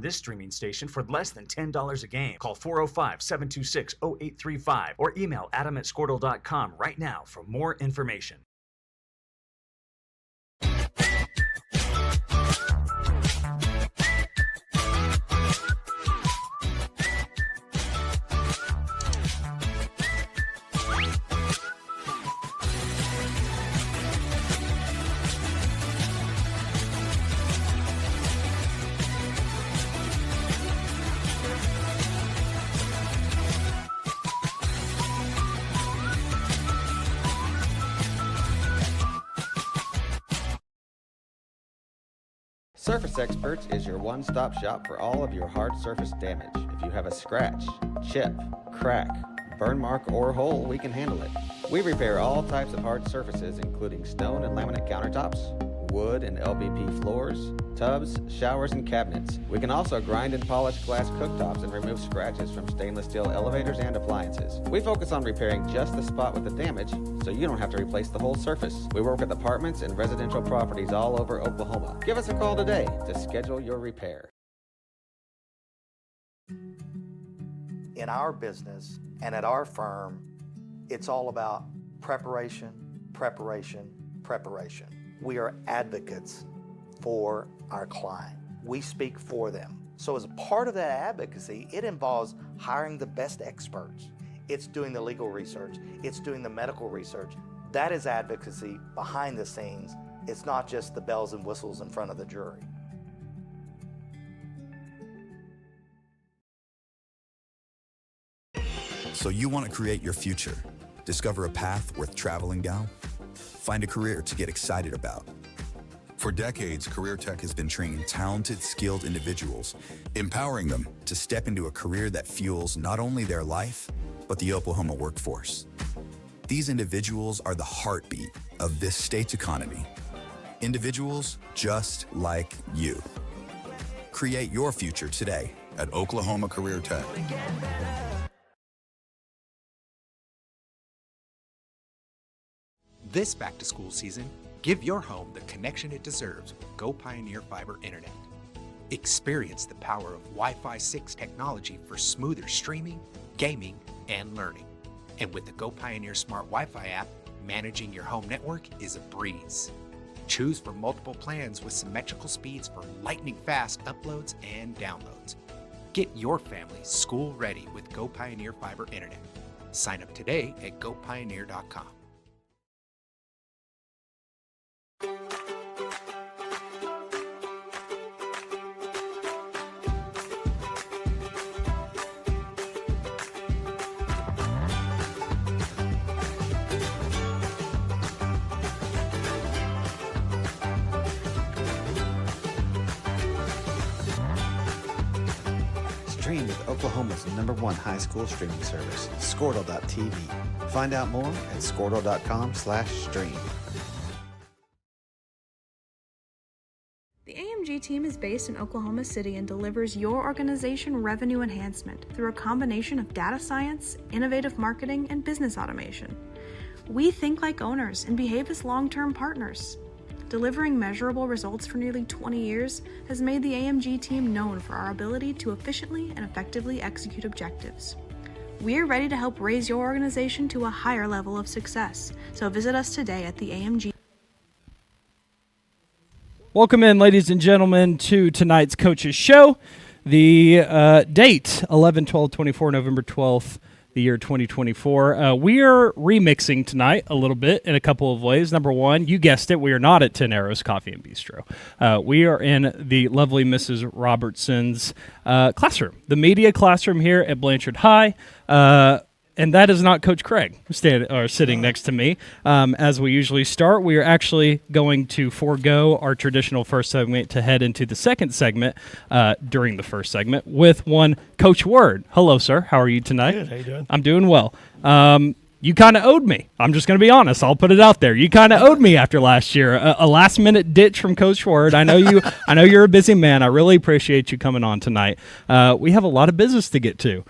this streaming station for less than $10 a game. Call 405-726-0835 or email adam@squirtle.com right now for more information. Surface Experts is your one-stop shop for all of your hard surface damage. If you have a scratch, chip, crack, burn mark, or hole, we can handle it. We repair all types of hard surfaces, including stone and laminate countertops, wood and LVP floors, tubs, showers, and cabinets. We can also grind and polish glass cooktops and remove scratches from stainless steel elevators and appliances. We focus on repairing just the spot with the damage, so you don't have to replace the whole surface. We work with apartments and residential properties all over Oklahoma. Give us a call today to schedule your repair. In our business and at our firm, it's all about preparation, preparation, preparation. We are advocates for our client. We speak for them. So as a part of that advocacy, it involves hiring the best experts. It's doing the legal research. It's doing the medical research. That is advocacy behind the scenes. It's not just the bells and whistles in front of the jury. So you want to create your future, discover a path worth traveling down, find a career to get excited about. For decades, Career Tech has been training talented, skilled individuals, empowering them to step into a career that fuels not only their life, but the Oklahoma workforce. These individuals are the heartbeat of this state's economy. Individuals just like you. Create your future today at Oklahoma Career Tech. This back-to-school season, give your home the connection it deserves with Go Pioneer Fiber Internet. Experience the power of Wi-Fi 6 technology for smoother streaming, gaming, and learning. And with the Go Pioneer Smart Wi-Fi app, managing your home network is a breeze. Choose from multiple plans with symmetrical speeds for lightning-fast uploads and downloads. Get your family school-ready with Go Pioneer Fiber Internet. Sign up today at gopioneer.com. Stream with Oklahoma's #1 high school streaming service, Squirtle.tv. Find out more at squirtle.com/stream. The AMG team is based in Oklahoma City and delivers your organization revenue enhancement through a combination of data science, innovative marketing, and business automation. We think like owners and behave as long-term partners. Delivering measurable results for nearly 20 years has made the AMG team known for our ability to efficiently and effectively execute objectives. We are ready to help raise your organization to a higher level of success, so visit us today at the AMG. Welcome in, ladies and gentlemen, to tonight's Coach's Show. The date, 11/12/24, November 12th, the year 2024. We are remixing tonight a little bit in a couple of ways. Number one, you guessed it, we are not at 10 Arrows Coffee and Bistro. We are in the lovely Mrs. Robertson's classroom, the media classroom here at Blanchard High. And that is not Coach Craig sitting next to me. As we usually start, we are actually going to forego our traditional first segment to head into the second segment during the first segment with one Coach Word. Hello, sir. How are you tonight? Good. How you doing? I'm doing well. You kind of owed me. I'm just going to be honest. I'll put it out there. You kind of owed me after last year. A last-minute ditch from Coach Word. I know you. I know you're a busy man. I really appreciate you coming on tonight. We have a lot of business to get to.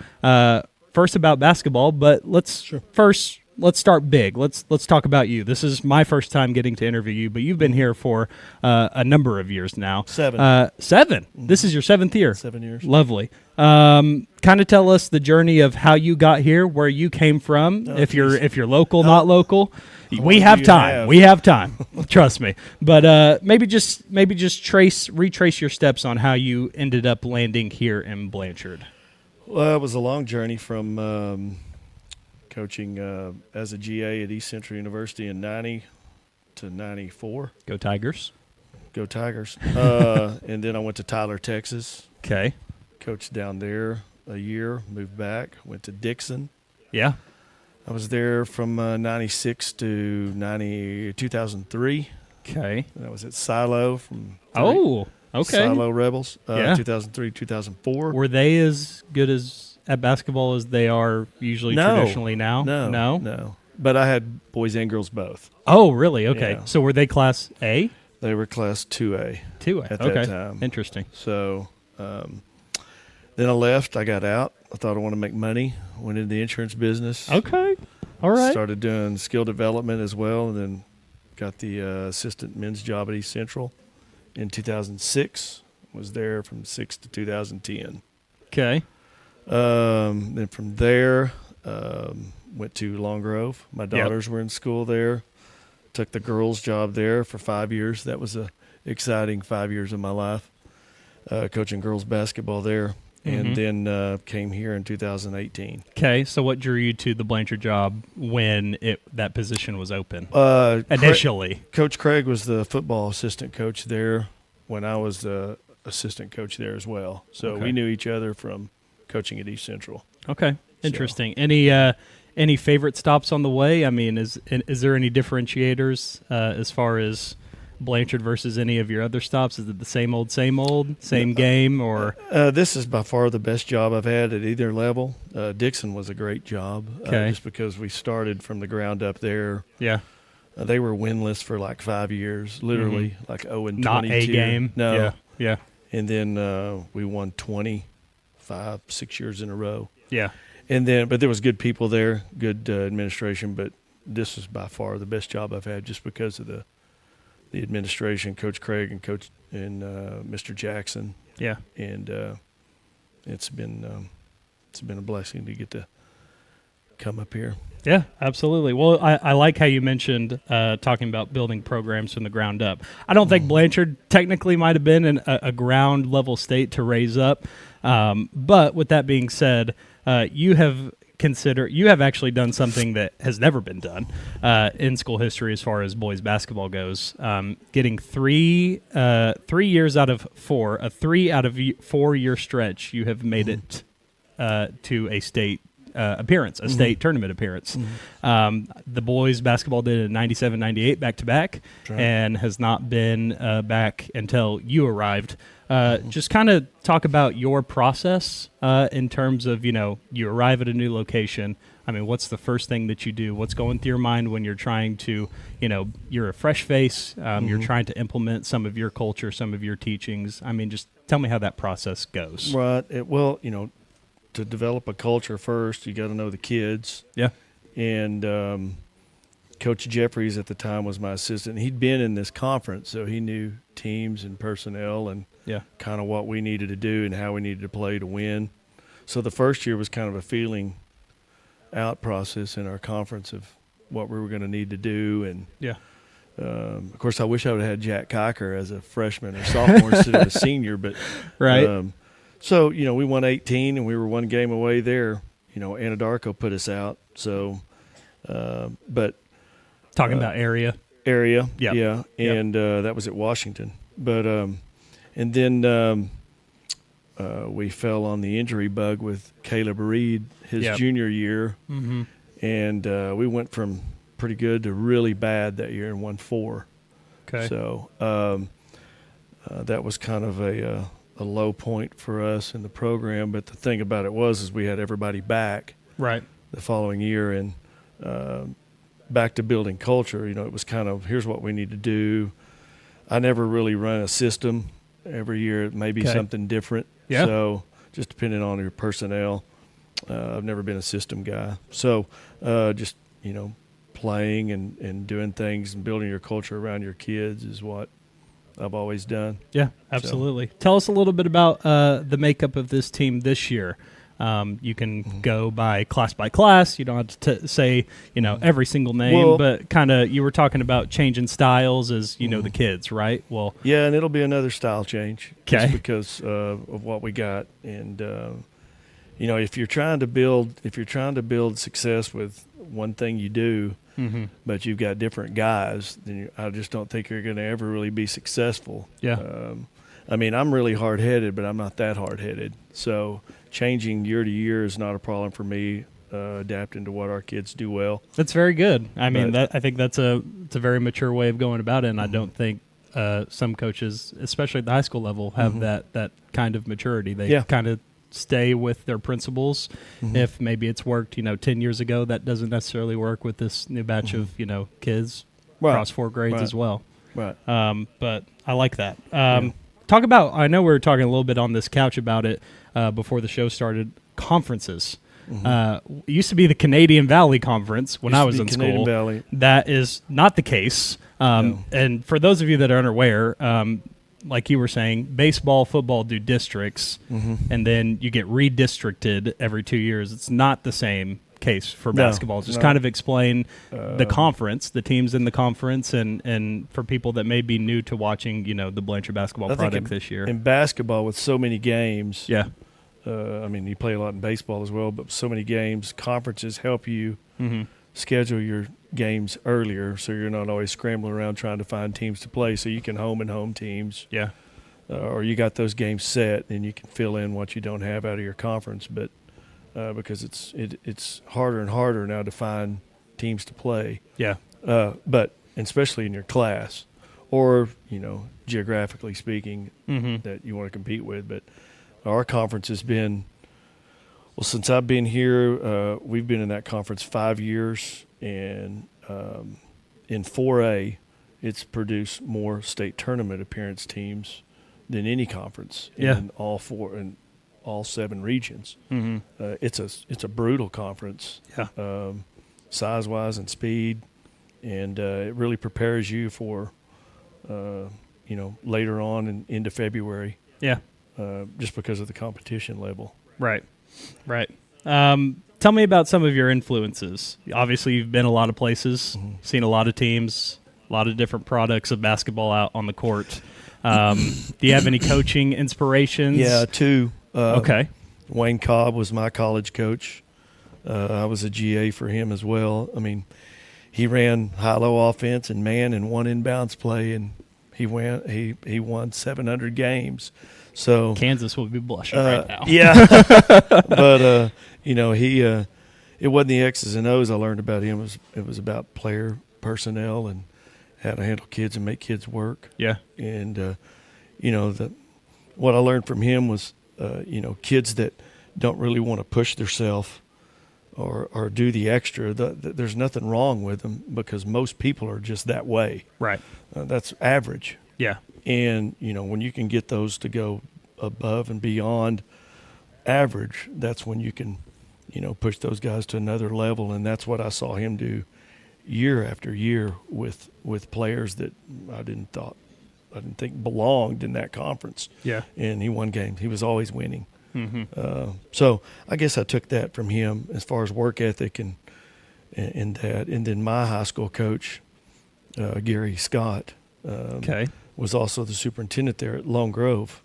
First about basketball, but let's first let's start big. Let's talk about you. This is my first time getting to interview you, but you've been here for a number of years now. 7. 7. Mm-hmm. This is your 7th year. 7 years. Lovely. Kind of tell us the journey of how you got here, where you came from. If you're local, not local. We have time. We have time. Trust me. But maybe just retrace your steps on how you ended up landing here in Blanchard. Well, it was a long journey from coaching as a GA at East Central University in 90 to 94. Go Tigers. Go Tigers. And then I went to Tyler, Texas. Okay. Coached down there a year, moved back, went to Dixon. Yeah. I was there from 96 to 2003. Okay. And I was at Silo from Silo Rebels, 2003, 2004. Were they as good at basketball as they are usually traditionally now? No. But I had boys and girls both. Oh, really? Okay. Yeah. So were they Class A? They were Class 2A. 2A. At okay. that time. Interesting. So then I left. I got out. I thought I wanted to make money. Went into the insurance business. Okay. All right. Started doing skill development as well, and then got the assistant men's job at East Central in 2006. Was there from 6 to 2010. Okay. Then from there, went to Long Grove. My daughters were in school there. Took the girls' job there for 5 years. That was a exciting 5 years of my life, coaching girls basketball there. And then came here in 2018. Okay, so what drew you to the Blanchard job when that position was open initially? Coach Craig was the football assistant coach there when I was the assistant coach there as well. So we knew each other from coaching at East Central. Okay, interesting. Any favorite stops on the way? I mean, is there any differentiators as far as Blanchard versus any of your other stops? Is it the same old, same game, or? This is by far the best job I've had at either level. Dixon was a great job, just because we started from the ground up there. Yeah. They were winless for like 5 years, literally like 0-22. Not a game. No. Yeah. And then we won 6 years in a row. Yeah. But there was good people there, good administration, but this is by far the best job I've had just because of the administration, Coach Craig and Mr. Jackson. Yeah. And it's been a blessing to get to come up here. Yeah, absolutely. Well, I like how you mentioned talking about building programs from the ground up. I don't think Blanchard technically might have been in a ground level state to raise up. But with that being said, you have actually done something that has never been done in school history as far as boys basketball goes. Getting 3 years out of 4, a 3 out of 4 year stretch, you have made it to a state appearance, a state tournament appearance. The boys basketball did it in 97, 98 back-to-back, and has not been back until you arrived. Just kind of talk about your process in terms of, you arrive at a new location. I mean, what's the first thing that you do? What's going through your mind when you're trying to, you're a fresh face, you're trying to implement some of your culture, some of your teachings. I mean, just tell me how that process goes. Right. To develop a culture first, you got to know the kids. Yeah. And Coach Jeffries at the time was my assistant. He'd been in this conference, so he knew teams and personnel and kind of what we needed to do and how we needed to play to win. So the first year was kind of a feeling out process in our conference of what we were going to need to do. And of course, I wish I would have had Jack Kiker as a freshman or sophomore instead of a senior. But so, we won 18, and we were one game away there. Anadarko put us out. So, but talking about area, yeah, and that was at Washington. But and then we fell on the injury bug with Caleb Reed his junior year, and we went from pretty good to really bad that year and won 4. Okay, so that was kind of a low point for us in the program. But the thing about it is we had everybody back the following year, and back to building culture. It was kind of, here's what we need to do. I never really run a system. Every year it may be something different. So just depending on your personnel. I've never been a system guy. So just, playing and doing things and building your culture around your kids is what I've always done. Yeah, absolutely. So. Tell us a little bit about the makeup of this team this year. You can go by class. You don't have to say, every single name, but kind of you were talking about changing styles as, the kids, right? Well, yeah, and it'll be another style change just because of what we got. And, if you're trying to build success with one thing you do, but you've got different guys, then I just don't think you're going to ever really be successful. Yeah. I'm really hard-headed, but I'm not that hard-headed. So changing year to year is not a problem for me, adapting to what our kids do well. That's very good. I think it's a very mature way of going about it, and I don't think some coaches, especially at the high school level, have that kind of maturity. They kind of stay with their principles. If maybe it's worked, 10 years ago, that doesn't necessarily work with this new batch of, kids across 4 grades as well. Right. But I like that. Talk about, I know we were talking a little bit on this couch about it before the show started, conferences. It used to be the Canadian Valley Conference when I was in school. Valley. That is not the case. And for those of you that are unaware, like you were saying, baseball, football do districts, and then you get redistricted every 2 years. It's not the same case for basketball. Just kind of explain the conference, the teams in the conference, and for people that may be new to watching, the Blanchard basketball product this year. In basketball, with so many games, you play a lot in baseball as well, but so many games, conferences help you schedule your games earlier, so you're not always scrambling around trying to find teams to play. So you can home and home teams, or you got those games set, and you can fill in what you don't have out of your conference. But because it's harder and harder now to find teams to play. But especially in your class, or geographically speaking, that you want to compete with. But our conference has been. Well, since I've been here, we've been in that conference 5 years, and in 4A, it's produced more state tournament appearance teams than any conference in all 7 regions. It's a brutal conference, size-wise and speed, and it really prepares you for, later on and into February. Just because of the competition level. Right. Tell me about some of your influences. Obviously, you've been a lot of places, seen a lot of teams, a lot of different products of basketball out on the court. Do you have any coaching inspirations? Yeah, 2. Okay. Wayne Cobb was my college coach. I was a GA for him as well. He ran high-low offense and man and one inbounds play, and he won 700 games. So Kansas will be blushing right now. But it wasn't the X's and O's I learned about him. It was about player personnel and how to handle kids and make kids work. And what I learned from him was kids that don't really want to push themselves or do the extra. There's nothing wrong with them, because most people are just that way. Right. That's average. And, when you can get those to go above and beyond average, that's when you can, push those guys to another level. And that's what I saw him do year after year with players that I didn't think belonged in that conference. And he won games. He was always winning. So I guess I took that from him as far as work ethic and that. And then my high school coach, Gary Scott, was also the superintendent there at Lone Grove.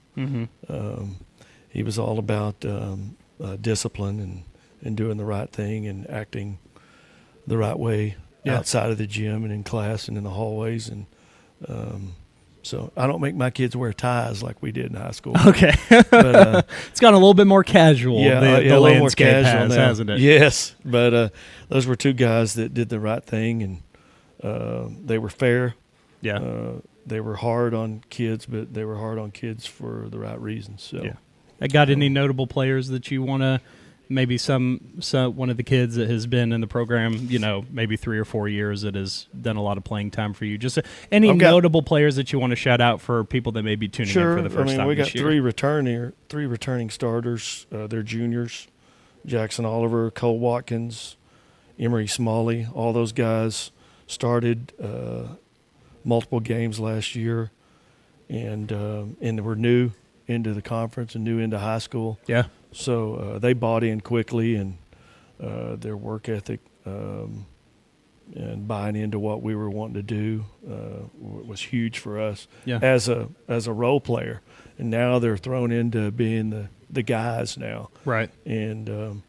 He was all about discipline and doing the right thing and acting the right way outside of the gym and in class and in the hallways. And so I don't make my kids wear ties like we did in high school. Okay. But, it's gotten a little bit more casual. The a little more casual now, hasn't it? Yes. But those were 2 guys that did the right thing, and they were fair. They were hard on kids, but they were hard on kids for the right reasons. So, I got any notable players that you want to, maybe one of the kids that has been in the program, maybe 3 or 4 years, that has done a lot of playing time for you? Just any notable players that you want to shout out for people that may be tuning in for the first time we got this year? 3 returning starters. They're juniors: Jackson Oliver, Cole Watkins, Emery Smalley, all those guys started multiple games last year, and were new into the conference and new into high school. Yeah. So they bought in quickly, and their work ethic and buying into what we were wanting to do was huge for us as a role player. And now they're thrown into being the guys now. Right. And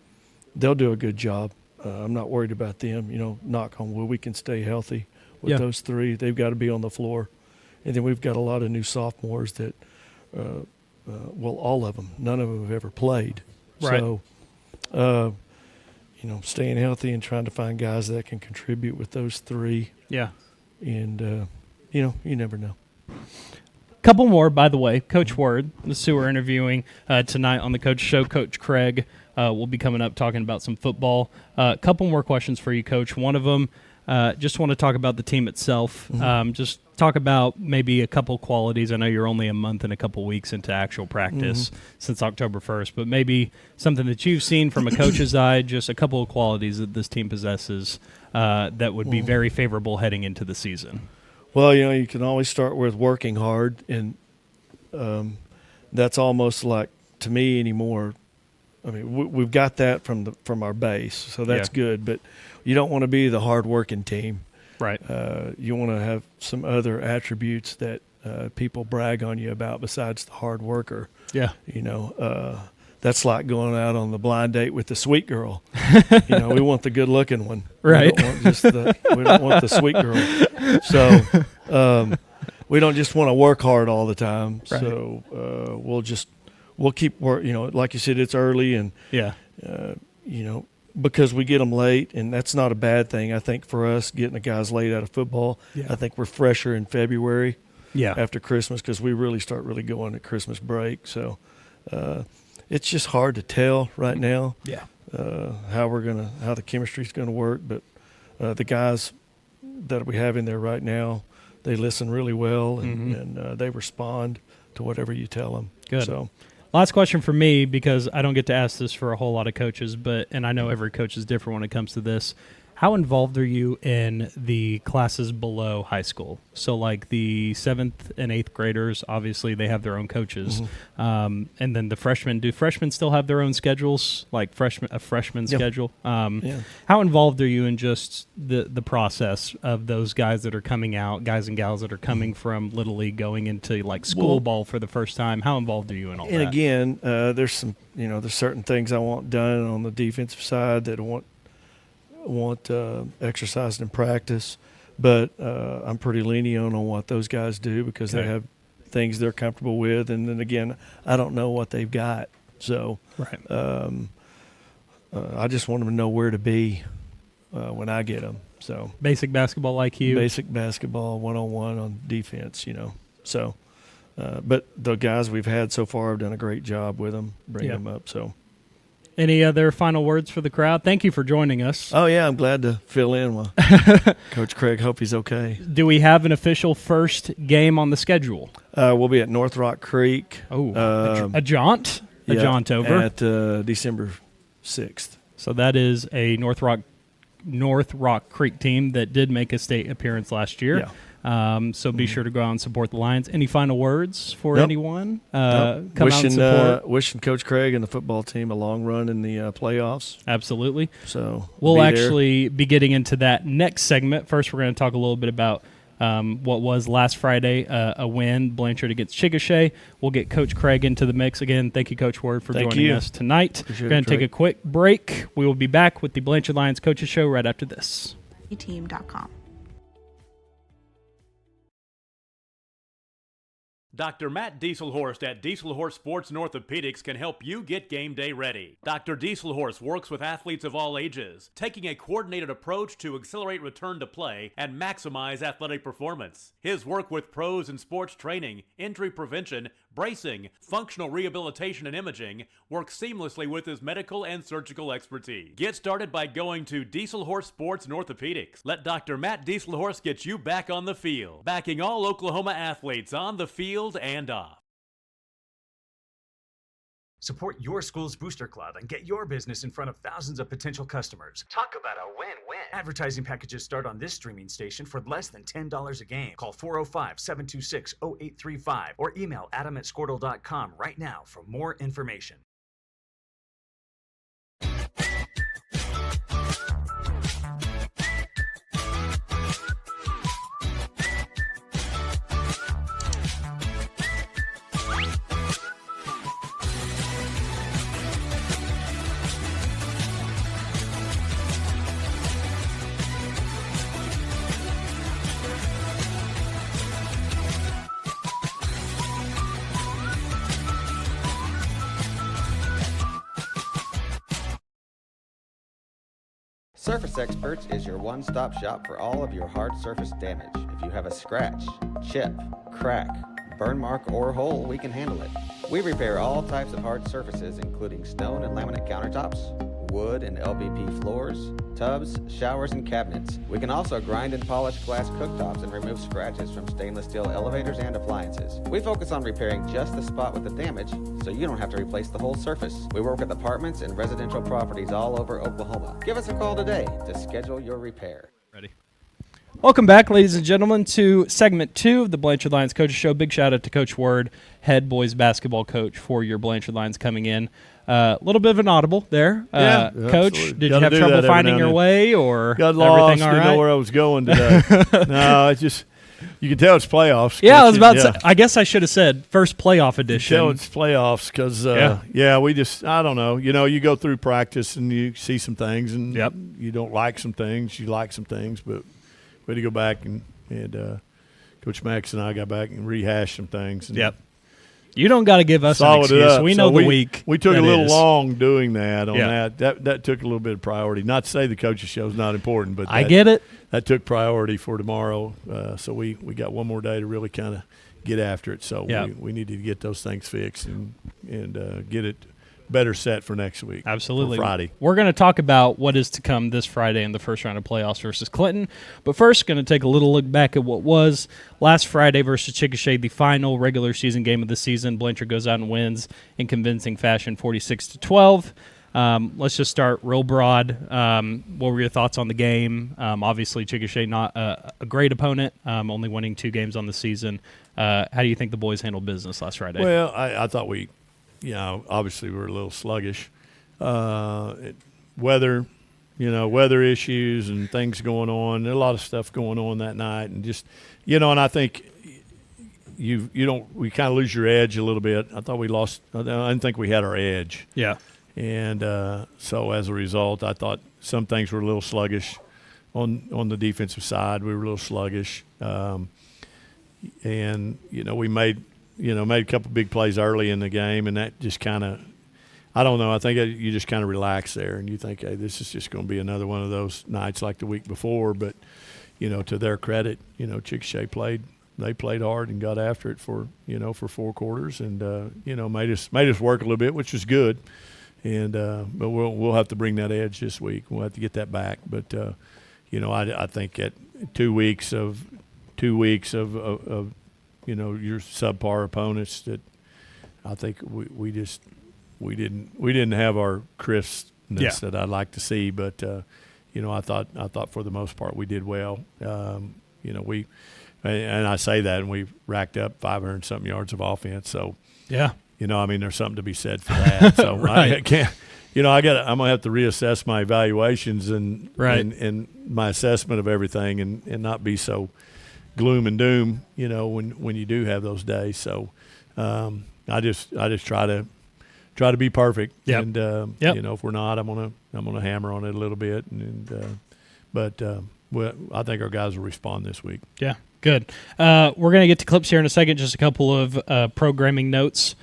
they'll do a good job. I'm not worried about them. You know, knock on wood, we can stay healthy with those three. They've got to be on the floor. And then we've got a lot of new sophomores that, well, all of them, none of them have ever played. Right. So, you know, staying healthy and trying to find guys that can contribute with those three. Yeah. And, you know, you never know. Couple more, by the way. Coach Word, the Sioux we're interviewing tonight on the Coach Show. Coach Craig will be coming up talking about some football. Couple more questions for you, Coach. One of them, just want to talk about the team itself. Just talk about maybe a couple qualities. I know you're only a month and a couple weeks into actual practice since October 1st, but maybe something that you've seen from a coach's eye, just a couple of qualities that this team possesses that would be very favorable heading into the season. Well, you know, you can always start with working hard, and that's almost like, to me anymore, I mean, we've got that from our base, so that's good, but you don't want to be the hard-working team. Right. You want to have some other attributes that people brag on you about besides the hard worker. Yeah. You know, that's like going out on the blind date with the sweet girl. You know, we want the good-looking one. Right. We don't want the sweet girl. So we don't just want to work hard all the time. Right. So we'll keep work. You know, like you said, it's early, and you know, because we get them late, and that's not a bad thing. I think for us, getting the guys late out of football, I think we're fresher in February. Yeah. After Christmas, because we really start going at Christmas break. So it's just hard to tell right now. Yeah. How the chemistry's gonna work, but the guys that we have in there right now, they listen really well, and they respond to whatever you tell them. Good. So, last question for me, because I don't get to ask this for a whole lot of coaches, and I know every coach is different when it comes to this. How involved are you in the classes below high school? So like the 7th and 8th graders, obviously they have their own coaches. And then the freshmen, do freshmen still have their own schedules, like a freshman schedule? How involved are you in just the process of those guys that are coming out, guys and gals that are coming from Little League going into like school ball for the first time? How involved are you in all that? And again, there's certain things I want done on the defensive side that I want exercised in practice, but I'm pretty lenient on what those guys do because they have things they're comfortable with, and then again, I don't know what they've got, so I just want them to know where to be when I get them. So basic basketball IQ, basic basketball 101 on defense, you know. So, but the guys we've had so far have done a great job with them, bringing them up. So. Any other final words for the crowd? Thank you for joining us. Oh, yeah, I'm glad to fill in while Coach Craig. Hope he's okay. Do we have an official first game on the schedule? We'll be at North Rock Creek. Oh, a jaunt? A jaunt over? At December 6th. So that is a North Rock Creek team that did make a state appearance last year. So be sure to go out and support the Lions. Any final words for anyone? Come out and support. Wishing Coach Craig and the football team a long run in the playoffs. Absolutely. So we'll actually be getting into that next segment. First, we're going to talk a little bit about what was last Friday, a win, Blanchard against Chickasha. We'll get Coach Craig into the mix. Again, thank you, Coach Ward, for joining us tonight. We're going to take a quick break. We will be back with the Blanchard Lions Coaches Show right after this. Team.com. Dr. Matt Dieselhorst at Dieselhorst Sports and Orthopedics can help you get game day ready. Dr. Dieselhorst works with athletes of all ages, taking a coordinated approach to accelerate return to play and maximize athletic performance. His work with pros in sports training, injury prevention, bracing, functional rehabilitation, and imaging works seamlessly with his medical and surgical expertise. Get started by going to Dieselhorst Sports and Orthopedics. Let Dr. Matt Dieselhorst get you back on the field, backing all Oklahoma athletes on the field and off. Support your school's booster club and get your business in front of thousands of potential customers. Talk about a win-win. Advertising packages start on this streaming station for less than $10 a game. Call 405-726-0835 or email adam@squirtle.com right now for more information. Surface Experts is your one-stop shop for all of your hard surface damage. If you have a scratch, chip, crack, burn mark, or hole, we can handle it. We repair all types of hard surfaces, including stone and laminate countertops, wood and LVP floors, tubs, showers, and cabinets. We can also grind and polish glass cooktops and remove scratches from stainless steel elevators and appliances. We focus on repairing just the spot with the damage, so you don't have to replace the whole surface. We work with apartments and residential properties all over Oklahoma. Give us a call today to schedule your repair. Ready. Welcome back, ladies and gentlemen, to segment 2 of the Blanchard Lions Coaches Show. Big shout out to Coach Word, head boys basketball coach for your Blanchard Lions coming in. A little bit of an audible there. Coach, absolutely. did you have trouble finding your way, or got lost? Everything all right? Didn't know where I was going today. No, it's just you can tell it's playoffs. Yeah, I was about to say, I guess I should have said first playoff edition. You can tell it's playoffs because, we just, I don't know. You know, you go through practice and you see some things and you don't like some things. You like some things, but we had to go back and Coach Max and I got back and rehashed some things. And You don't got to give us an excuse. We know the week. We took a little long doing that on that. That took a little bit of priority. Not to say the coaches show is not important, but I get it. That took priority for tomorrow. So we got one more day to really kind of get after it. So we needed to get those things fixed and get it better set for next week. Absolutely. For Friday. We're going to talk about what is to come this Friday in the first round of playoffs versus Clinton. But first, going to take a little look back at what was last Friday versus Chickasha, the final regular season game of the season. Blanchard goes out and wins in convincing fashion, 46-12. Let's just start real broad. What were your thoughts on the game? Obviously, Chickasha not a great opponent, only winning 2 games on the season. How do you think the boys handled business last Friday? Well, I thought we – obviously we're a little sluggish. Weather issues and things going on. There's a lot of stuff going on that night, and just and I think we kind of lose your edge a little bit. I thought we lost. I didn't think we had our edge. Yeah. And so as a result, I thought some things were a little sluggish on the defensive side. We were a little sluggish, and we made a couple big plays early in the game, and that just kind of, I don't know, I think you just kind of relax there, and you think, hey, this is just going to be another one of those nights like the week before. But, to their credit, Chickasha played hard and got after it for 4 quarters and, made us work a little bit, which was good. And but we'll have to bring that edge this week. We'll have to get that back. But, I think at 2 weeks of your subpar opponents, that I think we didn't have our crispness that I'd like to see, but I thought for the most part we did well. And I say that, and we racked up 500 something yards of offense. So there's something to be said for that. So right. I can't. I'm gonna have to reassess my evaluations and my assessment of everything, and not be so gloom and doom, when you do have those days. So I just try to be perfect. Yep. And if we're not, I'm gonna hammer on it a little bit. But I think our guys will respond this week. Yeah, good. We're gonna get to clips here in a second. Just a couple of programming notes.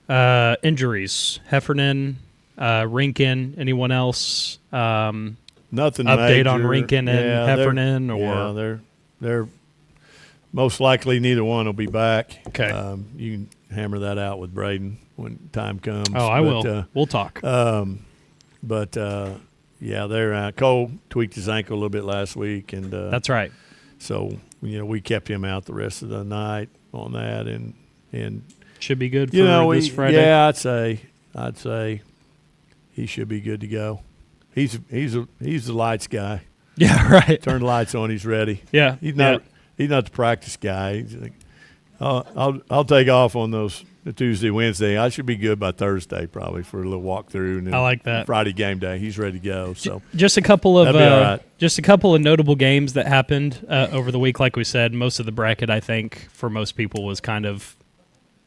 Injuries: Heffernan, Rinkin. Anyone else? Nothing. Update major. on Rinkin and Heffernan, they're most likely neither one will be back. Okay. You can hammer that out with Braden when time comes. Oh, I will. We'll talk. They're Cole tweaked his ankle a little bit last week, and that's right. So we kept him out the rest of the night on that, and should be good for this Friday. Yeah, I'd say I'd say he should be good to go. He's the lights guy. Yeah, right. Turn the lights on, he's ready. Yeah, he's not the practice guy. He's like, I'll take off on those Tuesday, Wednesday. I should be good by Thursday probably for a little walkthrough. And then I like that. Friday game day, he's ready to go. So just a couple of right. just a couple of notable games that happened over the week. Like we said, most of the bracket, I think, for most people was kind of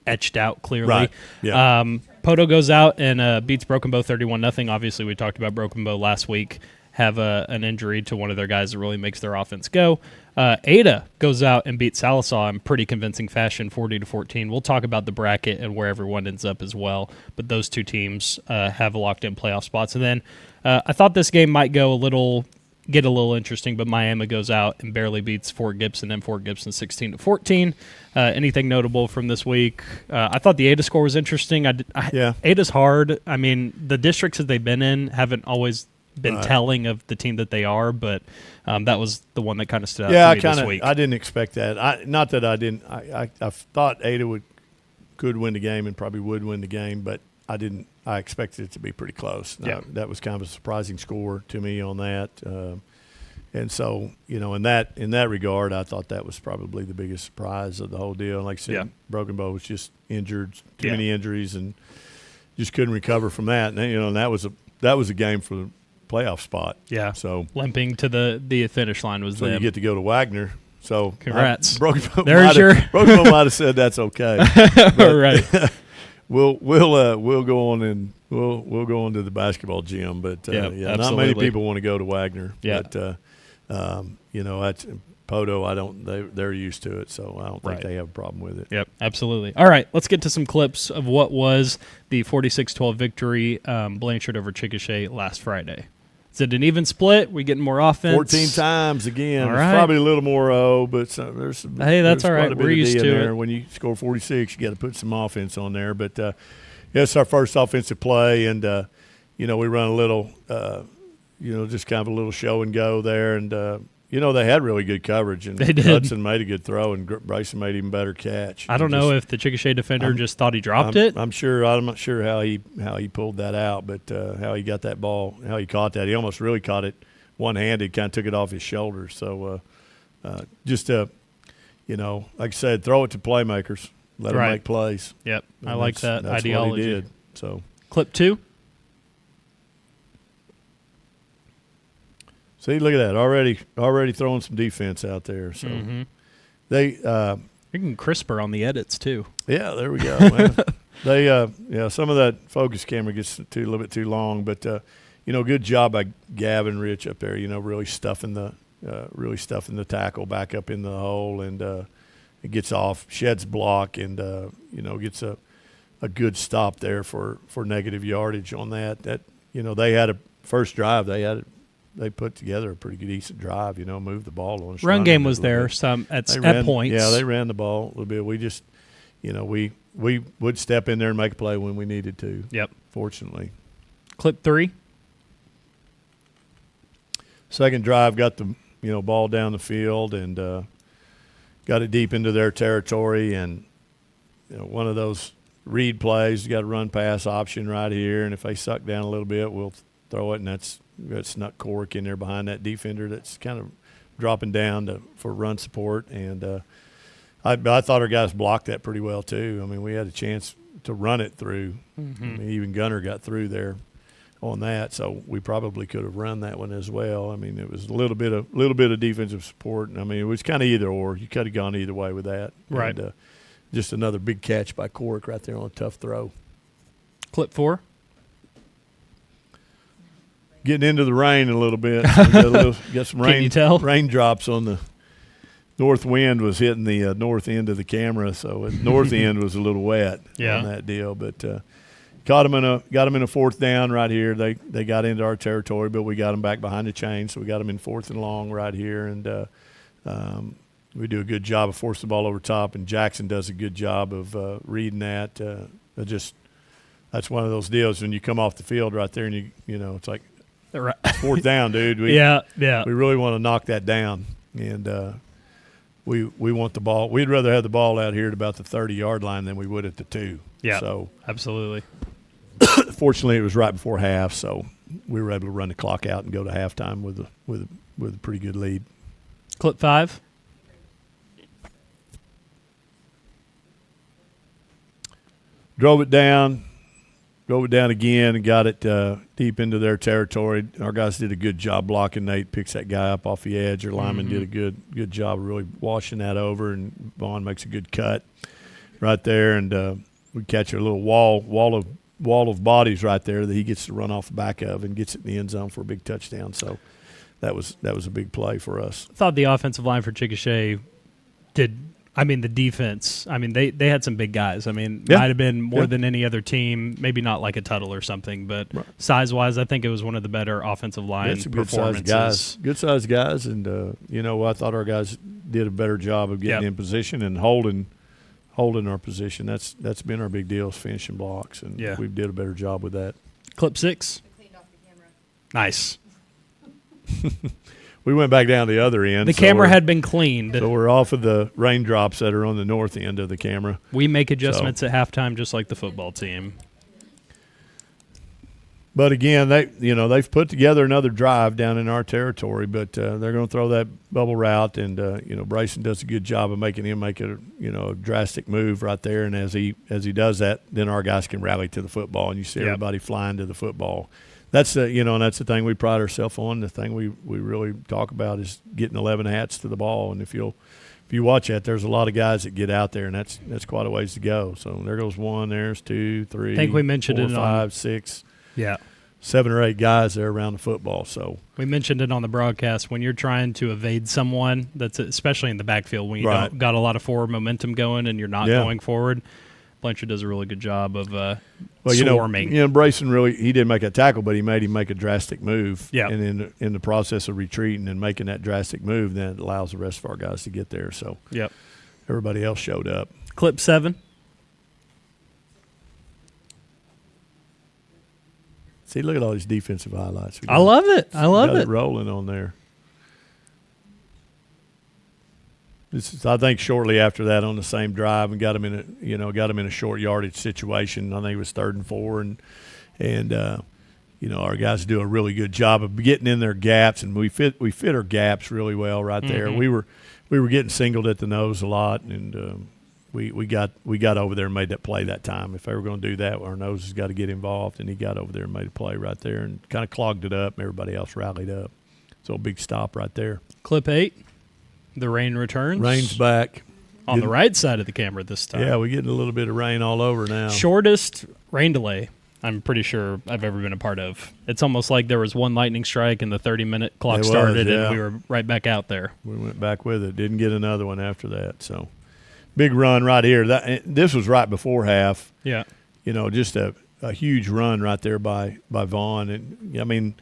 etched out clearly. Right. Yeah. Poto goes out and beats Broken Bow 31-0. Obviously, we talked about Broken Bow last week. Have an injury to one of their guys that really makes their offense go. Ada goes out and beats Salisaw in pretty convincing fashion, 40-14. We'll talk about the bracket and where everyone ends up as well. But those two teams have locked-in playoff spots. And then I thought this game might get a little interesting, but Miami goes out and barely beats Fort Gibson and Fort Gibson 16-14. Anything notable from this week? I thought the Ada score was interesting. Ada's hard. I mean, the districts that they've been in haven't always been telling of the team that they are, but that was the one that kind of stood out to me this week. I didn't expect that. Not that I didn't. I thought Ada could win the game and probably would win the game, but I didn't. I expected it to be pretty close. That was kind of a surprising score to me on that. And so, in that regard, I thought that was probably the biggest surprise of the whole deal. And like I said, Broken Bow was just injured, too many injuries, and just couldn't recover from that. And and that was a game for the playoff spot. Yeah. So limping to the finish line was so them. you get to go to Wagner. So congrats. Broken Bow might have said that's okay. Right. We'll go on and we'll go on to the basketball gym, but not many people want to go to Wagner. Yeah. But that's Poto. They're used to it, so I don't think they have a problem with it. Yep, absolutely. All right, let's get to some clips of what was the 46-12 victory, Blanchard over Chickasha last Friday. Is it an even split? We getting more offense? 14 times again. All right. It's probably a little more but there's that's all right. Quite a bit We're of used D in to there. it. When you score 46, you got to put some offense on there. But it's our first offensive play, and we run a little, just kind of a little show and go there, and they had really good coverage, and they did. Hudson made a good throw, and Bryson made even better catch. I don't know if the Chickasha defender just thought he dropped it. I'm not sure how he pulled that out, but how he got that ball, how he caught that. He almost really caught it one-handed, kind of took it off his shoulder. So like I said, throw it to playmakers, let them make plays. Yep, And I like that that's ideology. What he did. So clip 2. See, look at that! Already throwing some defense out there. So they you're getting crisper on the edits too. Yeah, there we go. Man. They some of that focus camera gets a little bit too long, but good job by Gavin Rich up there. Really stuffing the tackle back up in the hole, and it gets off, sheds block, and gets a good stop there for negative yardage on that. That they had a first drive. They put together a pretty decent drive, moved the ball on. Run game was there at points. Yeah, they ran the ball a little bit. We just, we would step in there and make a play when we needed to. Yep. Fortunately. Clip 3. Second drive, got the ball down the field and got it deep into their territory, and one of those read plays. You got a run pass option right here, and if they suck down a little bit, we'll throw it, and that's got Snuck Cork in there behind that defender that's kind of dropping down for run support. And I thought our guys blocked that pretty well too. I mean, we had a chance to run it through. Mm-hmm. I mean, even Gunner got through there on that, so we probably could have run that one as well. I mean, it was a little bit of defensive support. I mean, it was kind of either or. You could have gone either way with that. Right. And, just another big catch by Cork right there on a tough throw. Clip 4. Getting into the rain a little bit. So got some rain. Can you tell? Raindrops on the north wind was hitting the north end of the camera, so the north end was a little wet on that deal. But got them in a fourth down right here. They got into our territory, but we got them back behind the chain, so we got them in 4th and long right here, and we do a good job of forcing the ball over top, and Jackson does a good job of reading that. That's one of those deals when you come off the field right there, and you know it's like it's 4th down, dude. We really want to knock that down, and we want the ball. We'd rather have the ball out here at about the 30-yard line than we would at the 2. Yeah, so absolutely. Fortunately, it was right before half, so we were able to run the clock out and go to halftime with a pretty good lead. Clip 5. Drove it down again, and got it deep into their territory. Our guys did a good job blocking. Nate picks that guy up off the edge. Our lineman did a good job of really washing that over, and Vaughn makes a good cut right there, and we catch a little wall of bodies right there that he gets to run off the back of and gets it in the end zone for a big touchdown. So that was a big play for us. I thought the offensive line for Chickasha the defense, they had some big guys. Might have been more than any other team, maybe not like a Tuttle or something, but size-wise, I think it was one of the better offensive line performances. Good-sized guys, and, I thought our guys did a better job of getting in position and holding our position. That's been our big deal, is finishing blocks, and we did a better job with that. Clip 6. Cleaned off the camera. Nice. We went back down the other end. The camera had been cleaned. So we're off of the raindrops that are on the north end of the camera. We make adjustments at halftime just like the football team. But again, they've put together another drive down in our territory, but they're going to throw that bubble route, and Bryson does a good job of making him make a drastic move right there. And as he does that, then our guys can rally to the football, and you see everybody flying to the football. That's and that's the thing we pride ourselves on. The thing we really talk about is getting 11 hats to the ball. And if you watch that, there's a lot of guys that get out there, and that's quite a ways to go. So there goes 1, there's 2, 3, I think we mentioned 4, it 5, 6. Yeah. 7 or 8 guys there around the football. So we mentioned it on the broadcast. When you're trying to evade someone, that's especially in the backfield, when you don't got a lot of forward momentum going and you're not going forward, Blanchard does a really good job of swarming. Bryson he didn't make a tackle, but he made him make a drastic move. Yeah. And in the process of retreating and making that drastic move, then it allows the rest of our guys to get there. So everybody else showed up. Clip 7. See, look at all these defensive highlights. I love it. I love it. Rolling on there. I think shortly after that on the same drive, and got him in a short yardage situation. I think it was 3rd and 4, and our guys do a really good job of getting in their gaps, and we fit our gaps really well right there. We were getting singled at the nose a lot, and we got over there and made that play that time. If they were going to do that, our nose has got to get involved, and he got over there and made a play right there and kind of clogged it up, and everybody else rallied up. So a big stop right there. Clip 8. The rain returns. Rain's back. On the right side of the camera this time. Yeah, we're getting a little bit of rain all over now. Shortest rain delay I'm pretty sure I've ever been a part of. It's almost like there was one lightning strike and the 30-minute clock started and we were right back out there. We went back with it. Didn't get another one after that. So big run right here. This was right before half. Yeah. Just a huge run right there by Vaughn. And,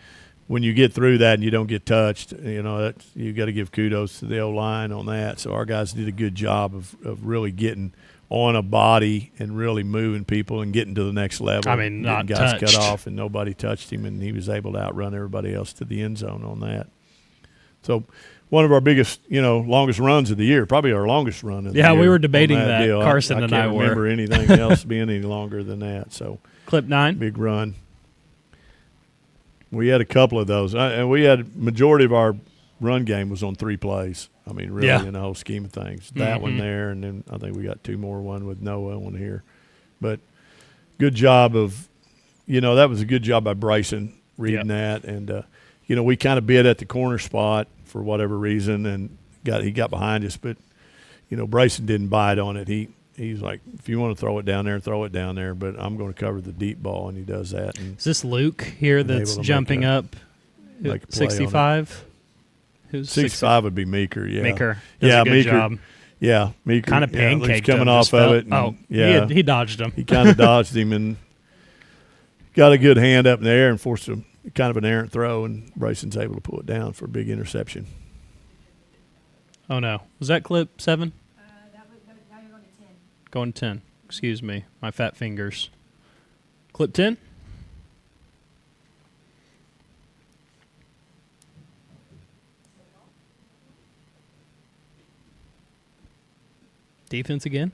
when you get through that and you don't get touched, you got to give kudos to the O-line on that. So our guys did a good job of really getting on a body and really moving people and getting to the next level. Not guys touched. cut off and nobody touched him, and he was able to outrun everybody else to the end zone on that. So one of our biggest, longest runs of the year, probably our longest run of the year. Yeah, we were debating that. Deal. Carson and I can't were. remember anything else being any longer than that. So Clip 9. Big run. We had a couple of those, and we had majority of our run game was on 3 plays. Really, in the whole scheme of things. That one there, and then I think we got 2 more, one with Noah on here. But good job of, that was a good job by Bryson reading that. And, we kind of bid at the corner spot for whatever reason, and he got behind us. But, Bryson didn't bite on it. He's like, if you want to throw it down there, throw it down there, but I'm going to cover the deep ball, and he does that. And is this Luke here that's jumping up? 65? Who's 65 would be Meeker, yeah. Meeker does a good Meeker, job. Yeah, Meeker. Kind of pancaked coming off of it. And, he dodged him. He kind of dodged him and got a good hand up in the air and forced a kind of an errant throw, and Bryson's able to pull it down for a big interception. Oh, no. Was that clip 7? Going 10. Excuse me. My fat fingers. Clip 10. Defense again.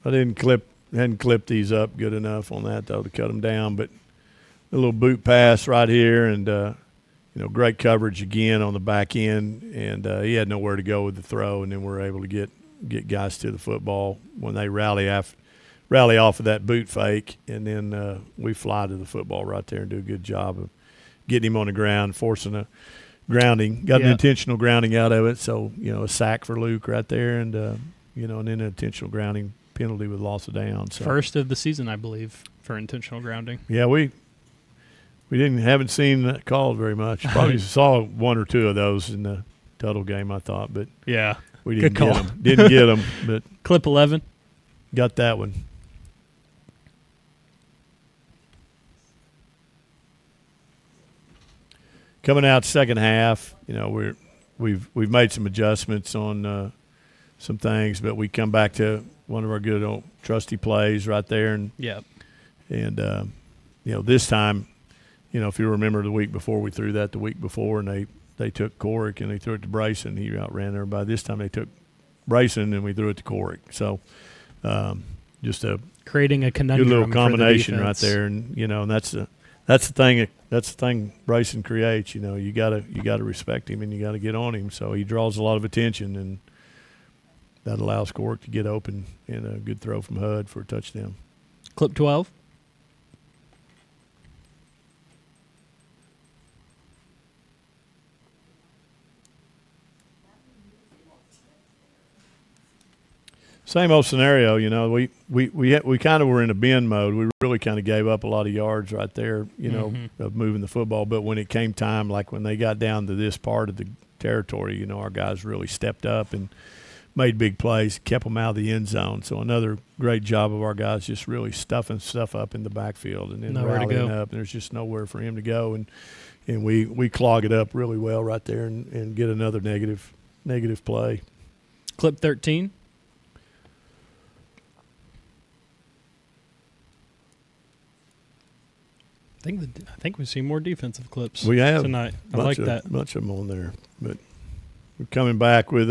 I didn't clip hadn't clipped these up good enough on that though to cut them down. But a little boot pass right here, and great coverage again on the back end, and he had nowhere to go with the throw, and then we're able to get guys to the football when they rally off of that boot fake, and then we fly to the football right there and do a good job of getting him on the ground, forcing a grounding. Got an intentional grounding out of it, so a sack for Luke right there, and and then an intentional grounding penalty with loss of down. So. First of the season, I believe, for intentional grounding. Yeah, we haven't seen that called very much. Probably saw one or two of those in the Tuttle game, I thought, but yeah, we didn't get them. Didn't get them, but clip 11 got that one. Coming out second half, we've made some adjustments on some things, but we come back to one of our good old trusty plays right there, and this time. If you remember the week before, we threw that the week before, and they took Corrick and they threw it to Brayson. He outran everybody. This time they took Brayson and we threw it to Corrick. So just creating a conundrum, good little combination for the right there, and and that's the thing Brayson creates. You gotta respect him and you gotta get on him. So he draws a lot of attention, and that allows Corrick to get open, and a good throw from Hud for a touchdown. Clip 12. Same old scenario, we kind of were in a bend mode. We really kind of gave up a lot of yards right there, of moving the football. But when it came time, like when they got down to this part of the territory, our guys really stepped up and made big plays, kept them out of the end zone. So another great job of our guys just really stuffing stuff up in the backfield and then rallying up. And there's just nowhere for him to go. And we clog it up really well right there and get another negative play. Clip 13. I think we've seen more defensive clips. We have tonight. I like that. Bunch of them on there, but we're coming back with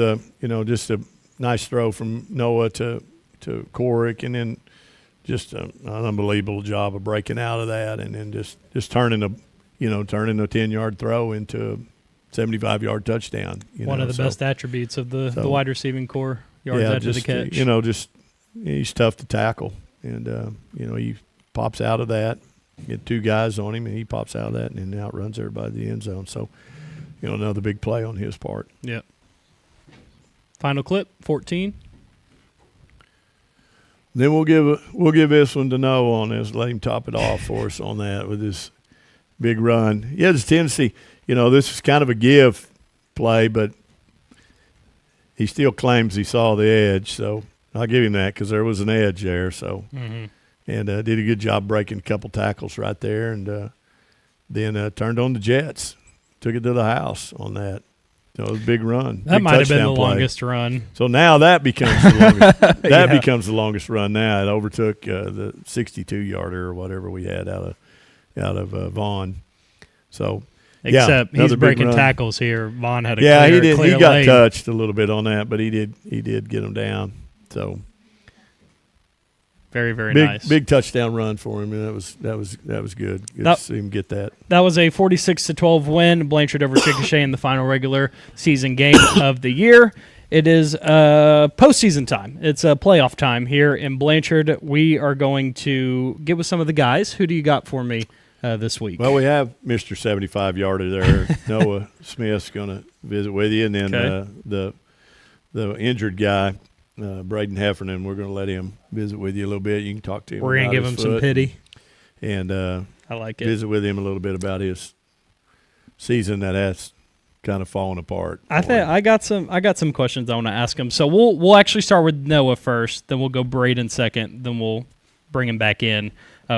just a nice throw from Noah to Corrick, and then just an unbelievable job of breaking out of that, and then just turning a 10-yard throw into a 75-yard touchdown. One of the best attributes of the wide receiving core, yards after the catch. He's tough to tackle, and he pops out of that. Get two guys on him, and he pops out of that and then outruns everybody to the end zone. So, another big play on his part. Yep. Final clip, 14. Then we'll give this one to Noah on this. Let him top it off for us on that with his big run. He has a tendency, this is kind of a give play, but he still claims he saw the edge. So I'll give him that because there was an edge there. So. Mm-hmm. And did a good job breaking a couple tackles right there, and then turned on the Jets, took it to the house on that. So it was a big run. That might have been the longest run. So now that becomes the longest. That becomes the longest run. Now it overtook the 62-yarder or whatever we had out of Vaughn. So except he's breaking tackles here. Vaughn had a he did. Clear he got lane. Touched a little bit on that, but he did get him down. So. Very, very nice. Big touchdown run for him, and that was good. Good to see him get that. That was a 46-12 win. Blanchard over Chickasha in the final regular season game of the year. It is postseason time. It's playoff time here in Blanchard. We are going to get with some of the guys. Who do you got for me this week? Well, we have Mr. 75-yarder there. Noah Smith's going to visit with you, and then the injured guy. Braden Heffernan, we're going to let him visit with you a little bit. You can talk to him. We're going to give him some pity. And I like it. Visit with him a little bit about his season that has kind of fallen apart. I got some questions I want to ask him. So we'll actually start with Noah first, then we'll go Braden second, then we'll bring him back in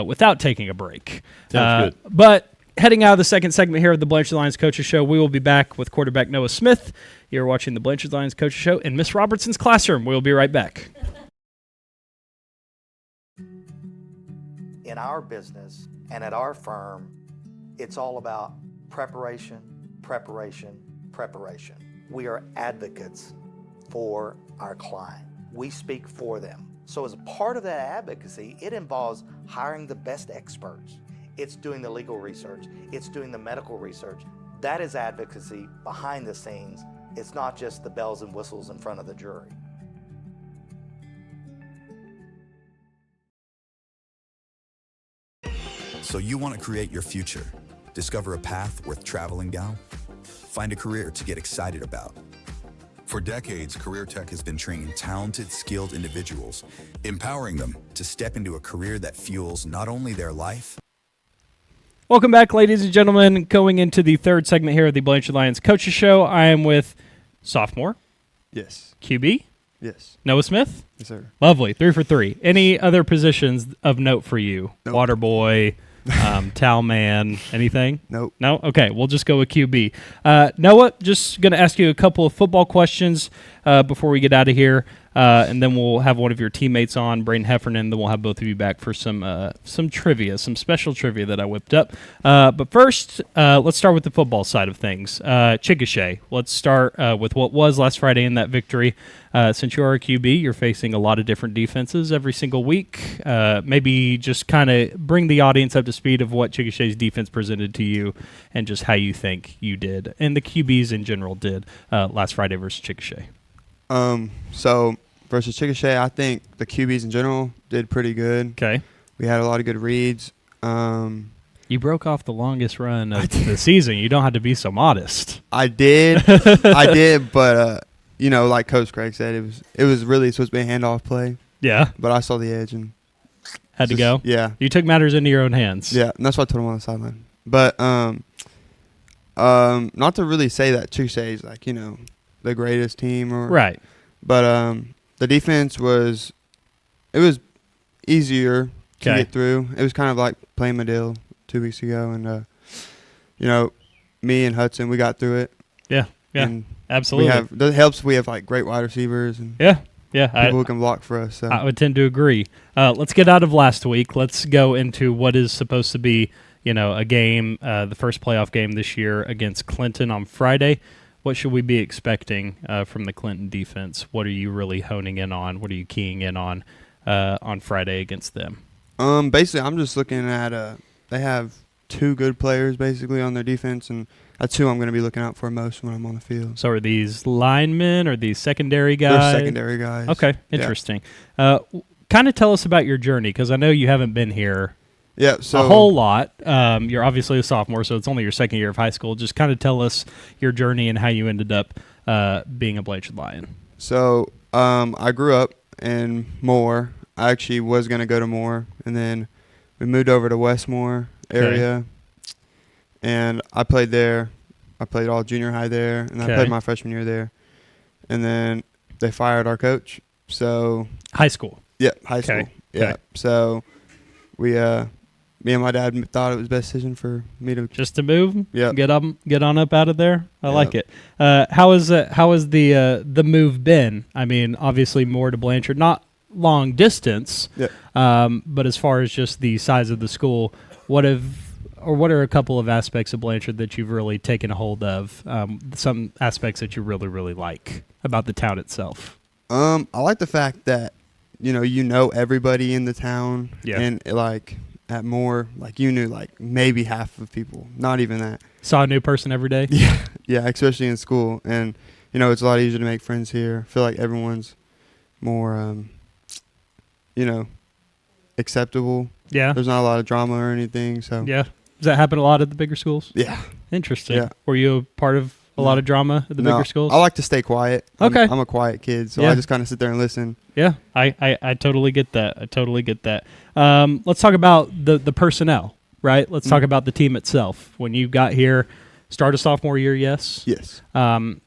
without taking a break. Sounds good. But heading out of the second segment here of the Blanchard Lions Coaches Show, we will be back with quarterback Noah Smith. You're watching the Blanchard Lions Coaches Show in Miss Robertson's classroom. We'll be right back. In our business and at our firm, it's all about preparation, preparation, preparation. We are advocates for our client. We speak for them. So as a part of that advocacy, it involves hiring the best experts. It's doing the legal research. It's doing the medical research. That is advocacy behind the scenes. It's not just the bells and whistles in front of the jury. So you want to create your future, discover a path worth traveling down, find a career to get excited about. For decades, Career Tech has been training talented, skilled individuals, empowering them to step into a career that fuels not only their life. Welcome back, ladies and gentlemen. Going into the third segment here of the Blanchard Lions Coaches Show, I am with sophomore. Yes. QB. Yes. Noah Smith. Yes, sir. Lovely. 3 for 3. Any other positions of note for you? Nope. Water boy, towel man, anything? Nope. No? Okay, we'll just go with QB. Noah, just going to ask you a couple of football questions before we get out of here, and then we'll have one of your teammates on, Braden Heffernan, then we'll have both of you back for some trivia, some special trivia that I whipped up. But first, let's start with the football side of things. Chickasha, let's start with what was last Friday in that victory. Since you are a QB, you're facing a lot of different defenses every single week. Maybe just kind of bring the audience up to speed of what Chickasha's defense presented to you and just how you think you did, and the QBs in general did last Friday versus Chickasha. So versus Chickasha, I think the QBs in general did pretty good. Okay. We had a lot of good reads. You broke off the longest run of the season. You don't have to be so modest. I did. But you know, like Coach Craig said, it was really supposed to be a handoff play. Yeah. But I saw the edge and had to go. Yeah. You took matters into your own hands. Yeah, and that's what I told him on the sideline. But not to really say that Chickasha is like, you know, the greatest team or right. But the defense was easier to get through. It was kind of like playing Medill 2 weeks ago, and you know, me and Hudson, we got through it. Yeah, yeah, and absolutely. That helps. We have like great wide receivers and people who can block for us. So. I would tend to agree. Let's get out of last week. Let's go into what is supposed to be, you know, a game, the first playoff game this year against Clinton on Friday. What should we be expecting from the Clinton defense? What are you really honing in on? What are you keying in on Friday against them? Basically, I'm just looking at they have 2 good players basically on their defense, and that's who I'm going to be looking out for most when I'm on the field. So are these linemen or these secondary guys? They're secondary guys. Okay, interesting. Yeah. Kind of tell us about your journey, because I know you haven't been here a whole lot. You're obviously a sophomore, so it's only your second year of high school. Just kind of tell us your journey and how you ended up being a Blanchard Lion. So I grew up in Moore. I actually was going to go to Moore, and then we moved over to Westmore area, and I played there. I played all junior high there, and I played my freshman year there. And then they fired our coach. So high school. Yeah, high school. Yeah. So we me and my dad thought it was the best decision for me to just to move. Yeah, get on up out of there. I like it. How has the move been? I mean, obviously more to Blanchard, not long distance. Yeah. But as far as just the size of the school, what are a couple of aspects of Blanchard that you've really taken a hold of? Some aspects that you really, really like about the town itself. I like the fact that you know everybody in the town. Yeah. And like at Moore, like you knew like maybe half of people, not even that. Saw a new person every day. Yeah. Yeah, especially in school, and it's a lot easier to make friends here. I feel like everyone's more, acceptable. Yeah. There's not a lot of drama or anything. So yeah. Does that happen a lot at the bigger schools? Yeah. Interesting. Yeah. Were you a part of a lot of drama at the bigger schools? I like to stay quiet. Okay. I'm a quiet kid, so I just kind of sit there and listen. Yeah, I totally get that. Let's talk about the personnel, right? Let's talk about the team itself. When you got here, start of sophomore year, yes? Yes.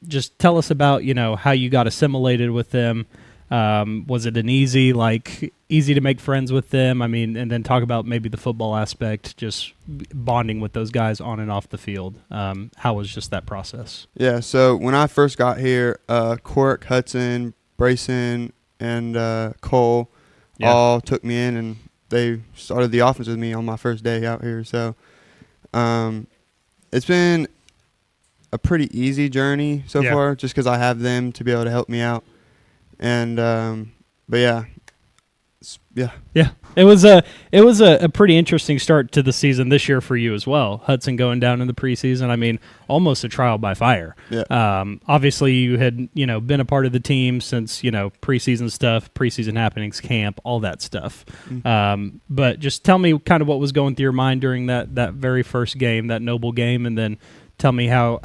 Just tell us about, how you got assimilated with them. Was it an easy to make friends with them? I mean, and then talk about maybe the football aspect, just bonding with those guys on and off the field. How was just that process? Yeah, so when I first got here, Quirk, Hudson, Brayson, and Cole all took me in, and they started the offense with me on my first day out here. So it's been a pretty easy journey so far, just because I have them to be able to help me out. And but yeah, Yeah. Yeah. It was a pretty interesting start to the season this year for you as well. Hudson going down in the preseason. I mean, almost a trial by fire. Yeah. Obviously you had, been a part of the team since, preseason stuff, preseason happenings, camp, all that stuff. Mm-hmm. But just tell me kind of what was going through your mind during that very first game, that Noble game, and then tell me how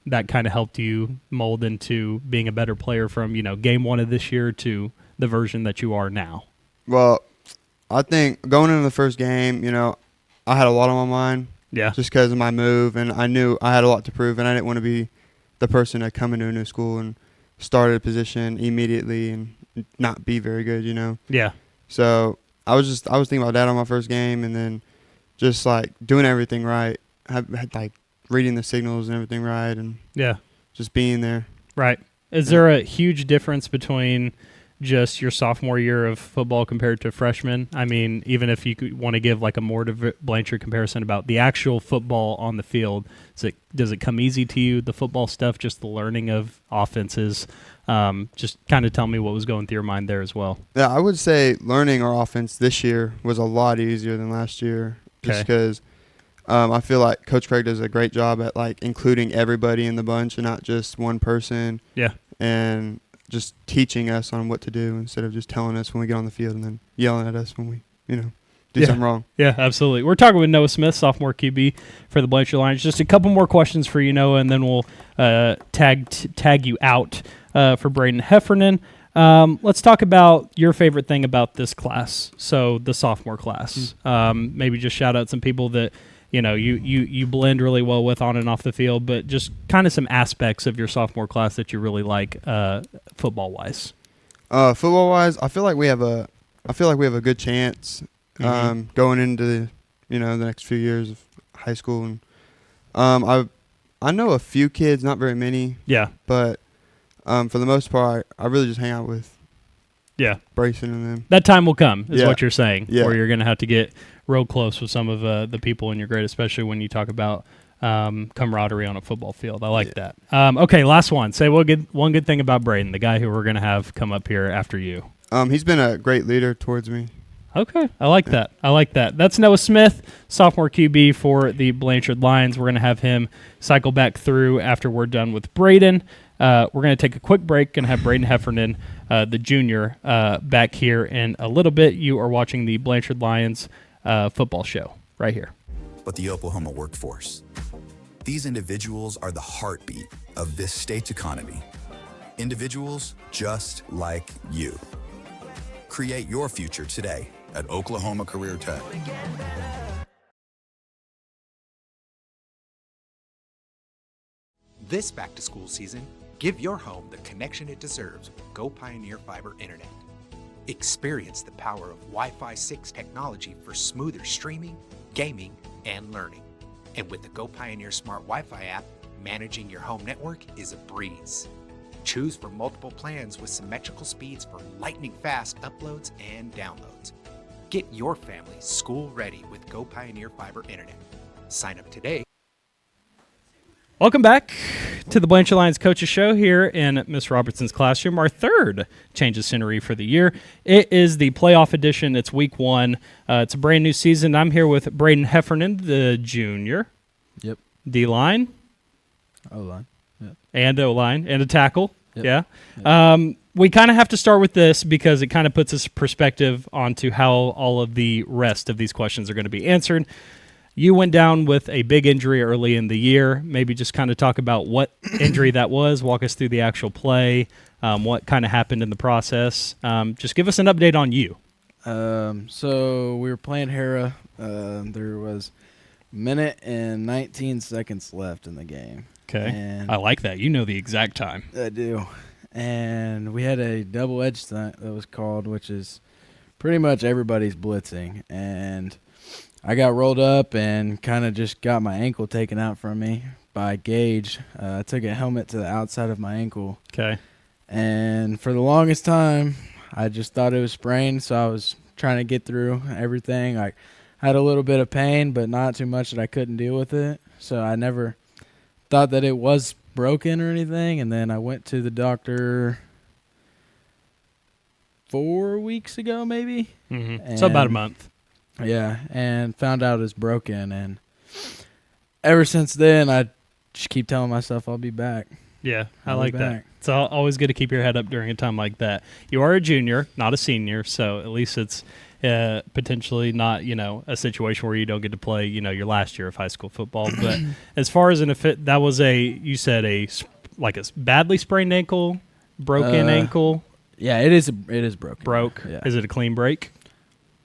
that kind of helped you mold into being a better player from, game one of this year to the version that you are now. Well, I think going into the first game, I had a lot on my mind. Yeah. Just because of my move, and I knew I had a lot to prove, and I didn't want to be the person that come into a new school and start a position immediately and not be very good, Yeah. So I was thinking about that on my first game, and then just like doing everything right, had like reading the signals and everything right, and just being there. Right. Is there a huge difference between just your sophomore year of football compared to freshman? I mean, even if you want to give like a more Blanchard comparison about the actual football on the field, does it come easy to you, the football stuff, just the learning of offenses? Just kind of tell me what was going through your mind there as well. Yeah, I would say learning our offense this year was a lot easier than last year, just because I feel like Coach Craig does a great job at like including everybody in the bunch and not just one person. Yeah. And just teaching us on what to do instead of just telling us when we get on the field and then yelling at us when we, do something wrong. Yeah, absolutely. We're talking with Noah Smith, sophomore QB for the Blanchard Lions. Just a couple more questions for you, Noah, and then we'll tag you out for Braden Heffernan. Let's talk about your favorite thing about this class, so the sophomore class. Maybe just shout out some people that you blend really well with on and off the field, but just kind of some aspects of your sophomore class that you really like football-wise. Football-wise, I feel like we have a good chance going into the next few years of high school, and I know a few kids, not very many. Yeah. But for the most part, I really just hang out with Brayson and them. That time will come, is what you're saying, yeah. where you're going to have to get real close with some of the people in your grade, especially when you talk about camaraderie on a football field. I like that. Okay, last one. Say one good thing about Braden, the guy who we're going to have come up here after you. He's been a great leader towards me. Okay, I like that. That's Noah Smith, sophomore QB for the Blanchard Lions. We're going to have him cycle back through after we're done with Braden. We're going to take a quick break and have Braden Heffernan, the junior, back here in a little bit. You are watching the Blanchard Lions football show right here. But the Oklahoma workforce. These individuals are the heartbeat of this state's economy. Individuals just like you. Create your future today at Oklahoma Career Tech. This back-to-school season, give your home the connection it deserves with Go Pioneer Fiber Internet. Experience the power of Wi-Fi 6 technology for smoother streaming, gaming, and learning. And with the Go Pioneer Smart Wi-Fi app, managing your home network is a breeze. Choose from multiple plans with symmetrical speeds for lightning-fast uploads and downloads. Get your family school-ready with Go Pioneer Fiber Internet. Sign up today. Welcome back to the Blanchard Lions Coaches Show here in Miss Robertson's classroom, our third change of scenery for the year. It is the playoff edition. It's week 1. It's a brand new season. I'm here with Braden Heffernan, the junior. Yep. D-line. O-line. Yep. And O-line. And a tackle. Yep. Yeah. Yep. We kind of have to start with this because it kind of puts us perspective onto how all of the rest of these questions are going to be answered. You went down with a big injury early in the year. Maybe just kind of talk about what injury that was. Walk us through the actual play, what kind of happened in the process. Just give us an update on you. So we were playing Hera. There was a minute and 19 seconds left in the game. Okay. And I like that. You know the exact time. I do. And we had a double-edged stunt that was called, which is pretty much everybody's blitzing. And I got rolled up and kind of just got my ankle taken out from me by Gage. I took a helmet to the outside of my ankle. Okay. And for the longest time, I just thought it was sprained, so I was trying to get through everything. I had a little bit of pain, but not too much that I couldn't deal with it. So I never thought that it was broken or anything. And then I went to the doctor 4 weeks ago, maybe. So about a month. Yeah, and found out it's broken, and ever since then, I just keep telling myself I'll be back. Yeah, I I'll like be that. back. It's always good to keep your head up during a time like that. You are a junior, not a senior, so at least it's potentially not, a situation where you don't get to play, your last year of high school football. But as far as that was you said a badly sprained ankle, broken ankle. Yeah, it is broken. Broke. Yeah. Is it a clean break?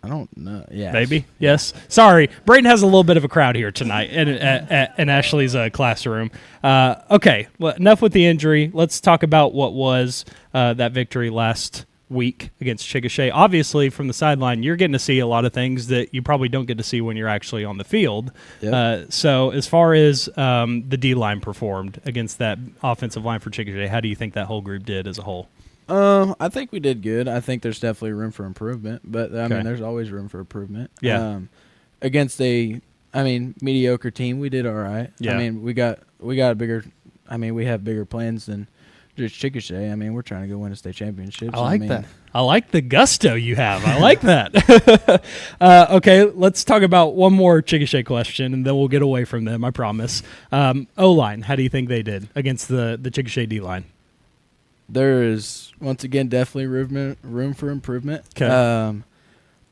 I don't know. Yeah. Maybe. Yes. Sorry. Braden has a little bit of a crowd here tonight in Ashley's classroom. Okay. Well, enough with the injury. Let's talk about what was that victory last week against Chickasha. Obviously, from the sideline, you're getting to see a lot of things that you probably don't get to see when you're actually on the field. Yep. So as far as the D-line performed against that offensive line for Chickasha, how do you think that whole group did as a whole? I think we did good. I think there's definitely room for improvement, but I mean, there's always room for improvement. Yeah. Against mediocre team, we did all right. Yeah. I mean, we have bigger plans than just Chickasha. I mean, we're trying to go win a state championship. I like that. I like the gusto you have. I like that. Okay, let's talk about one more Chickasha question, and then we'll get away from them, I promise. O-line, how do you think they did against the Chickasha D-line? There is, once again, definitely room for improvement. Okay.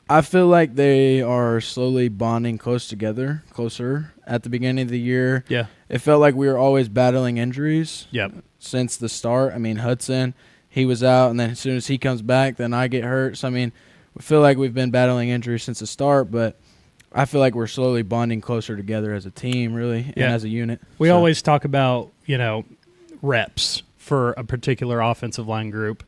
I feel like they are slowly bonding closer at the beginning of the year. Yeah. It felt like we were always battling injuries. Yep. Since the start. I mean, Hudson, he was out, and then as soon as he comes back, then I get hurt. So, I mean, we feel like we've been battling injuries since the start, but I feel like we're slowly bonding closer together as a team, really, and as a unit. We always talk about, reps for a particular offensive line group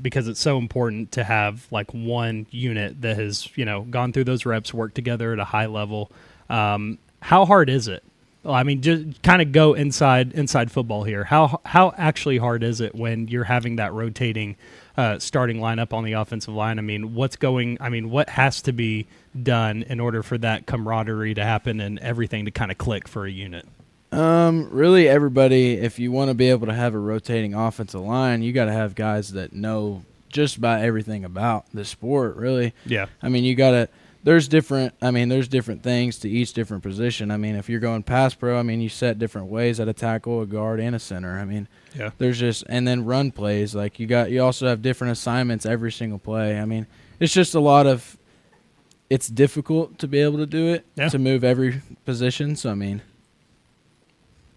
because it's so important to have, like, one unit that has, gone through those reps, worked together at a high level. How hard is it? Well, I mean, just kind of go inside football here. How actually hard is it when you're having that rotating starting lineup on the offensive line? I mean, what has to be done in order for that camaraderie to happen and everything to kind of click for a unit? Really, everybody, if you want to be able to have a rotating offensive line, you got to have guys that know just about everything about the sport, really. Yeah. I mean, there's different things to each different position. I mean, if you're going pass pro, I mean, you set different ways at a tackle, a guard, and a center. I mean, yeah. And then run plays. Like you also have different assignments every single play. I mean, it's just it's difficult to be able to do it, to move every position. So, I mean,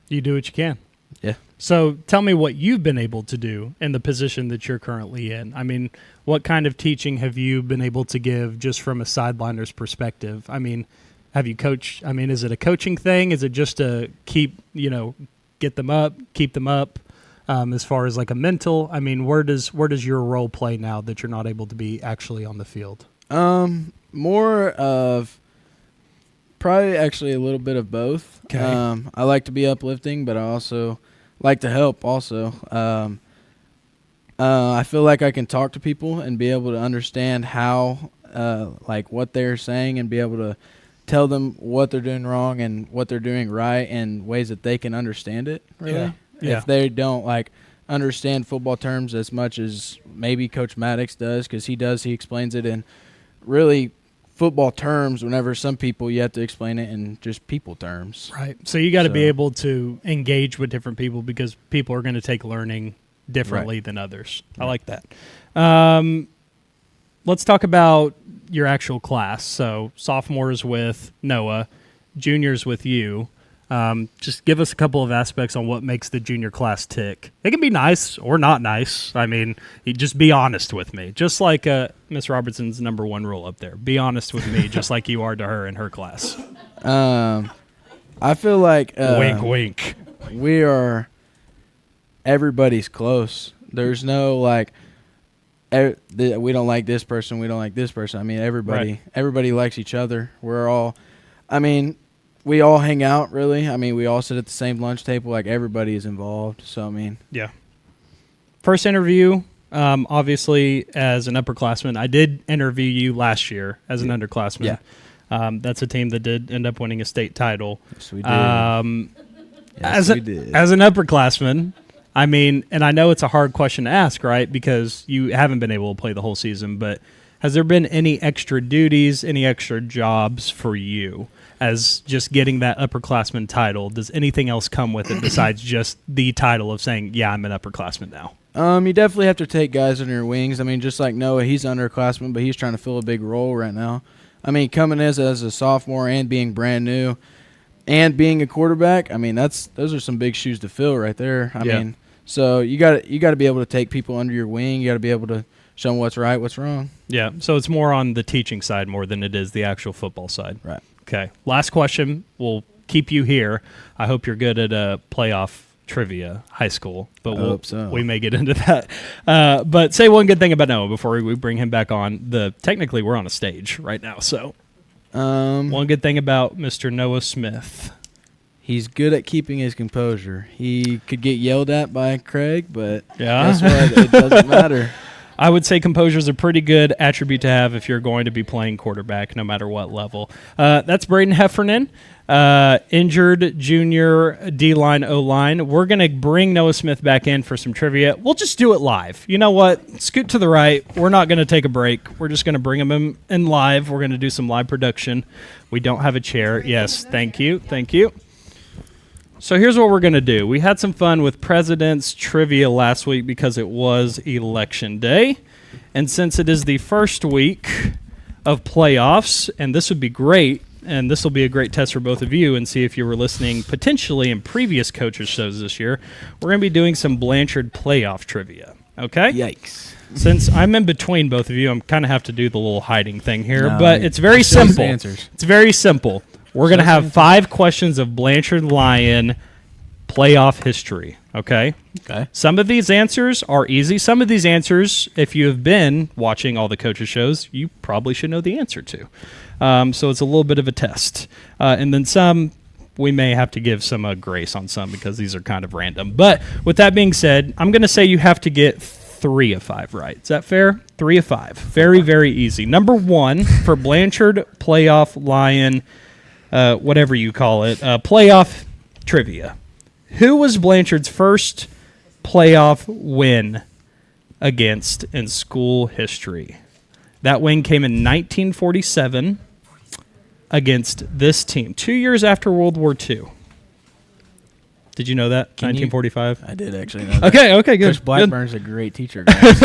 you do what you can. Yeah. So tell me what you've been able to do in the position that you're currently in. I mean, what kind of teaching have you been able to give just from a sideliner's perspective? I mean, have you coached? I mean, is it a coaching thing? Is it just to keep, get them up, keep them up as far as like a mental? I mean, where does your role play now that you're not able to be actually on the field? More of probably actually a little bit of both. Okay. I like to be uplifting, but I also like to help also. I feel like I can talk to people and be able to understand how, what they're saying and be able to tell them what they're doing wrong and what they're doing right in ways that they can understand it, really. Yeah. If they don't, understand football terms as much as maybe Coach Maddox does, because he explains it in really football terms, whenever some people you have to explain it in just people terms. Right. So you got to be able to engage with different people because people are going to take learning differently than others. I like that. Let's talk about your actual class. So sophomores with Noah, juniors with you. Just give us a couple of aspects on what makes the junior class tick. It can be nice or not nice. I mean, you just be honest with me. Just like Miss Robertson's number one rule up there. Be honest with me, just like you are to her in her class. I feel like wink, wink. We are everybody's close. There's no we don't like this person. We don't like this person. I mean, everybody likes each other. We all hang out, really. I mean, we all sit at the same lunch table. Everybody is involved. So, I mean. Yeah. First interview, obviously, as an upperclassman. I did interview you last year as an underclassman. Yeah. That's a team that did end up winning a state title. Yes, we did. As an upperclassman, I mean, and I know it's a hard question to ask, right? Because you haven't been able to play the whole season, but has there been any extra duties, any extra jobs for you as just getting that upperclassman title? Does anything else come with it besides just the title of saying, yeah, I'm an upperclassman now? You definitely have to take guys under your wings. I mean, just like Noah, he's underclassman, but he's trying to fill a big role right now. I mean, coming as a sophomore and being brand new and being a quarterback, I mean, those are some big shoes to fill right there. I mean, so you got to be able to take people under your wing. You got to be able to show them what's right, what's wrong. Yeah, so it's more on the teaching side more than it is the actual football side. Right. Okay, last question. We'll keep you here. I hope you're good at playoff trivia, high school, but we may get into that. But say one good thing about Noah before we bring him back on. Technically, we're on a stage right now, so one good thing about Mr. Noah Smith. He's good at keeping his composure. He could get yelled at by Craig, but yeah, guess what? It doesn't matter. I would say composure is a pretty good attribute to have if you're going to be playing quarterback, no matter what level. That's Braden Heffernan, injured junior D-line, O-line. We're going to bring Noah Smith back in for some trivia. We'll just do it live. You know what? Scoot to the right. We're not going to take a break. We're just going to bring him in live. We're going to do some live production. We don't have a chair. Yes, thank you. Thank you. So here's what we're going to do. We had some fun with President's Trivia last week because it was Election Day. And since it is the first week of playoffs, and this would be great, and this will be a great test for both of you and see if you were listening potentially in previous coaches' shows this year, we're going to be doing some Blanchard playoff trivia. Okay? Yikes. Since I'm in between both of you, I'm kind of have to do the little hiding thing here, but it's very simple. It's very simple. We're going to have 5 questions of Blanchard Lion playoff history, okay? Okay. Some of these answers are easy. Some of these answers, if you have been watching all the coaches' shows, you probably should know the answer to. So it's a little bit of a test. And then some, we may have to give some grace on some because these are kind of random. But with that being said, I'm going to say you have to get 3 of 5 right. Is that fair? 3 of 5. Very, very easy. Number 1 for Blanchard playoff Lion whatever you call it, playoff trivia. Who was Blanchard's first playoff win against in school history? That win came in 1947 against this team, 2 years after World War II. Did you know that? 1945? I did actually know that. Okay, good. Coach Blackburn's a great teacher, guys.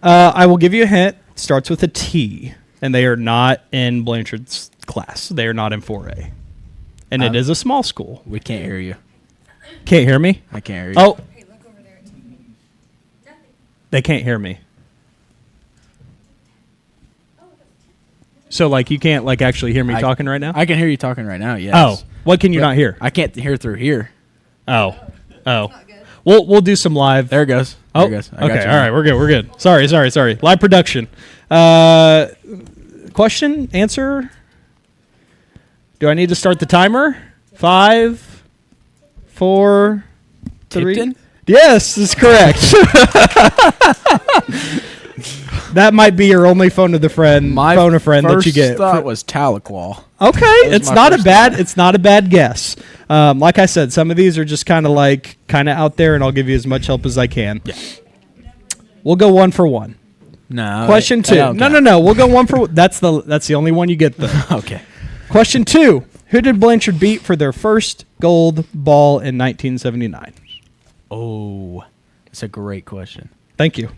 I will give you a hint. It starts with a T, and they are not in Blanchard's class. They are not in 4A. And it is a small school. We can't hear you. Can't hear me? I can't hear you. Oh. They can't hear me. So, like, you can't, like, actually hear me talking right now? I can hear you talking right now, yes. Oh. What can you not hear? I can't hear through here. Oh. We'll do some live. There it goes. Oh, there it goes. Okay, all right, we're good. Sorry. Live production. Question, answer? Do I need to start the timer? 5, 4, 3. Tipton? Yes, that's correct. That might be your only phone of a friend that you get. My first thought was Tahlequah. Okay, it's not a bad guess. Like I said, some of these are just kind of out there, and I'll give you as much help as I can. Yeah. We'll go 1 for 1. No. Question 2. No. We'll go 1 for. That's the only one you get though. Okay. Question 2. Who did Blanchard beat for their first gold ball in 1979? Oh, it's a great question. Thank you.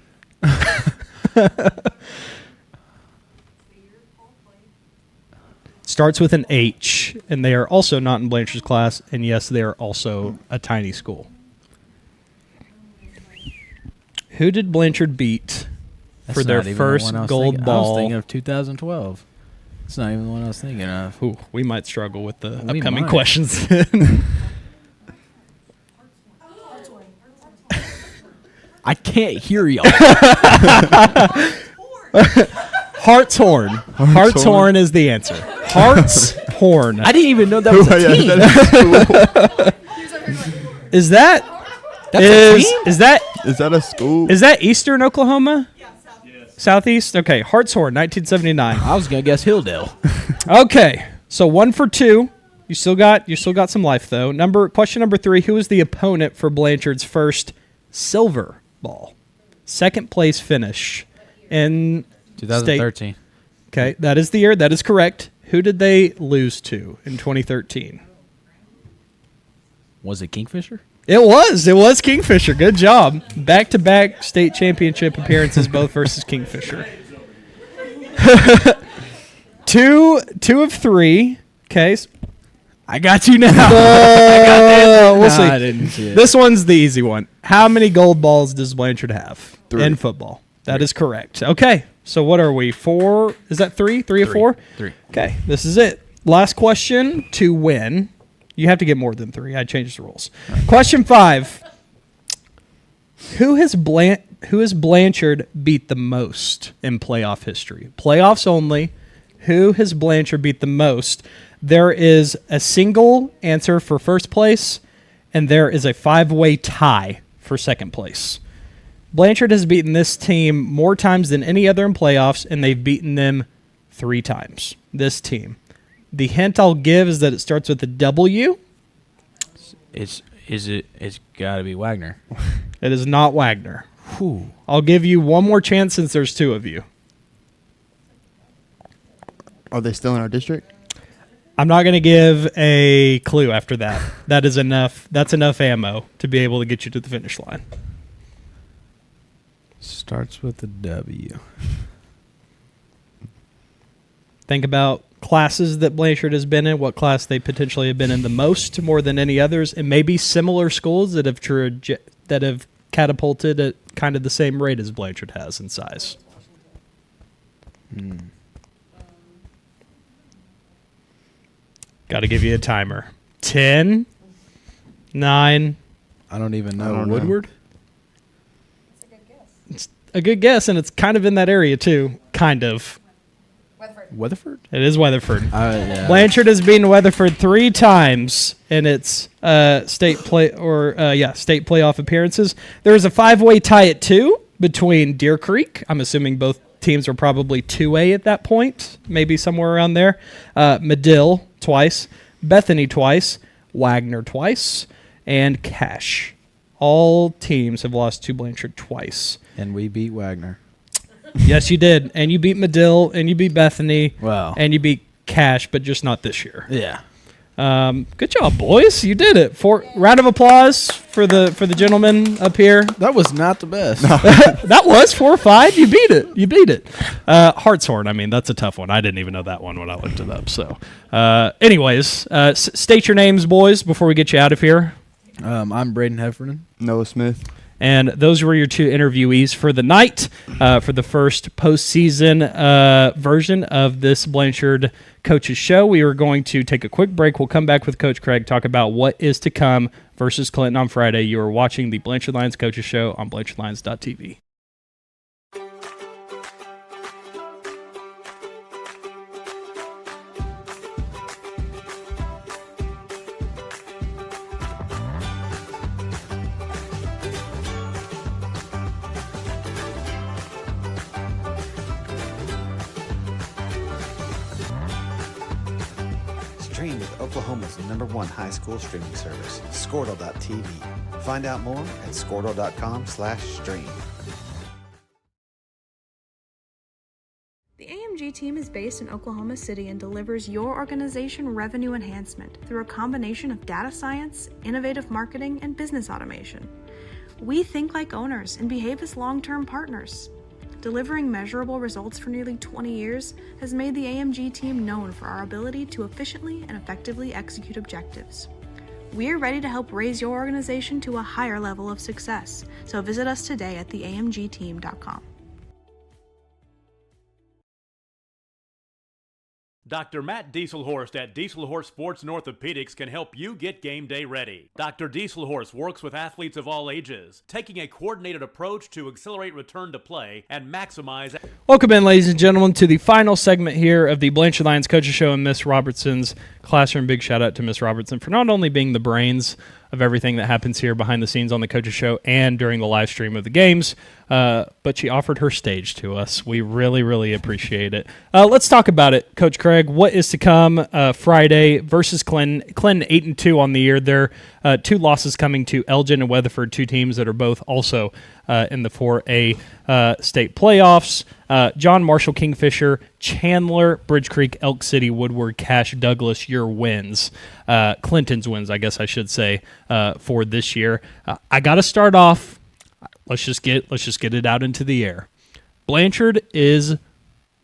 Starts with an H, and they are also not in Blanchard's class, and yes, they are also a tiny school. Who did Blanchard beat for their first gold ball? I was thinking of 2012. It's not even the one I was thinking of. Ooh, we might struggle with the upcoming questions. I can't hear y'all. Hartshorn. Hartshorn is the answer. Hartshorn. I didn't even know that was a team. Is that a school? Is that Eastern Oklahoma? Yeah, Southeast? Okay, Hartshorn, 1979. I was going to guess Hilldale. Okay, so 1 for 2. You still got some life though. Question number 3: Who was the opponent for Blanchard's first silver ball? Second place finish in 2013. State. Okay, that is the year. That is correct. Who did they lose to in 2013? Was it Kingfisher? It was Kingfisher. Good job. Back-to-back state championship appearances, both versus Kingfisher. 2 of 3. Okay. I got you now. We'll see. I didn't see it. This one's the easy one. How many gold balls does Blanchard have 3. in football? That is correct. Okay. So what are we? 4? Is that 3? 3 of 4? 3. Okay. This is it. Last question to win. You have to get more than 3. I changed the rules. Question 5. Who has Blanchard beat the most in playoff history? Playoffs only. Who has Blanchard beat the most? There is a single answer for first place, and there is a 5-way tie for second place. Blanchard has beaten this team more times than any other in playoffs, and they've beaten them 3 times. This team. The hint I'll give is that it starts with a W. It's got to be Wagner. It is not Wagner. Whew. I'll give you one more chance since there's 2 of you. Are they still in our district? I'm not going to give a clue after that. That is enough. That's enough ammo to be able to get you to the finish line. Starts with a W. Think about classes that Blanchard has been in, what class they potentially have been in the most, more than any others, and maybe similar schools that have catapulted at kind of the same rate as Blanchard has in size. Got to give you a timer. 10, 9. I don't even know. Woodward? It's a good guess, and it's kind of in that area too. Kind of. Weatherford? It is Weatherford. Yeah. Blanchard has beaten Weatherford 3 times in its state playoff appearances. There is a 5-way tie at 2 between Deer Creek. I'm assuming both teams are probably 2A at that point, maybe somewhere around there. Medill twice, Bethany twice, Wagner twice, and Cash. All teams have lost to Blanchard twice. And we beat Wagner. Yes, you did. And you beat Medill, and you beat Bethany, wow, and you beat Cash, but just not this year. Yeah. Good job, boys. You did it. Round of applause for the gentleman up here. That was not the best. That was 4-5. You beat it. Hartshorn. I mean, that's a tough one. I didn't even know that one when I looked it up. So, anyways, state your names, boys, before we get you out of here. I'm Braden Heffernan. Noah Smith. And those were your 2 interviewees for the night, for the first postseason version of this Blanchard Coaches Show. We are going to take a quick break. We'll come back with Coach Craig, talk about what is to come versus Clinton on Friday. You are watching the Blanchard Lions Coaches Show on BlanchardLions.tv. Stream with Oklahoma's #1 high school streaming service, Squirtle.tv. Find out more at Squirtle.com/stream. The AMG team is based in Oklahoma City and delivers your organization revenue enhancement through a combination of data science, innovative marketing, and business automation. We think like owners and behave as long-term partners. Delivering measurable results for nearly 20 years has made the AMG team known for our ability to efficiently and effectively execute objectives. We are ready to help raise your organization to a higher level of success, so visit us today at theamgteam.com. Dr. Matt Dieselhorst at Dieselhorst Sports and Orthopedics can help you get game day ready. Dr. Dieselhorst works with athletes of all ages, taking a coordinated approach to accelerate return to play and maximize... Welcome in, ladies and gentlemen, to the final segment here of the Blanchard Lions Coaches Show and Miss Robertson's classroom. Big shout out to Miss Robertson for not only being the brains of everything that happens here behind the scenes on the Coaches Show and during the live stream of the games. But she offered her stage to us. We really, really appreciate it. Let's talk about it, Coach Craig. What is to come Friday versus Clinton? Clinton 8-2 on the year. There are 2 losses coming to Elgin and Weatherford, 2 teams that are both also in the 4A state playoffs. John Marshall, Kingfisher, Chandler, Bridge Creek, Elk City, Woodward, Cache, Douglas, your wins. Clinton's wins, I guess I should say, for this year. I got to start off. Let's just get it out into the air. Blanchard is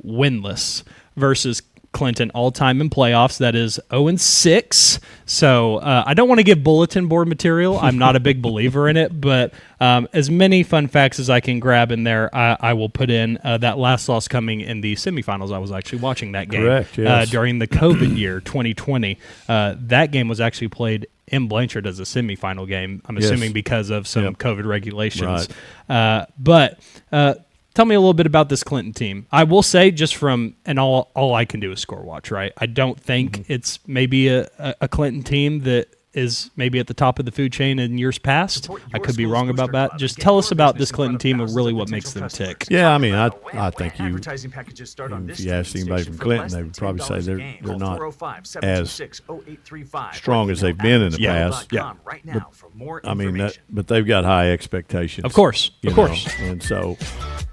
winless versus Clinton all-time in playoffs. That is 0-6. So I don't want to give bulletin board material. I'm not a big believer in it, but as many fun facts as I can grab in there, I will put in. That last loss coming in the semifinals. I was actually watching that game. Correct, yes. During the COVID year, 2020. That game was actually played in Blanchard as a semifinal game. I'm assuming because of some COVID regulations. Right. But tell me a little bit about this Clinton team. I will say, just from and all I can do is score watch, right? I don't think it's maybe a Clinton team that is maybe at the top of the food chain in years past. I could be wrong about that. Just tell us about this Clinton team and really what makes them tick. Yeah, I mean, I think if you ask anybody from Clinton, they would probably say they're not as strong as they've been in the past. Yeah. But, I mean, but they've got high expectations. Of course. And so,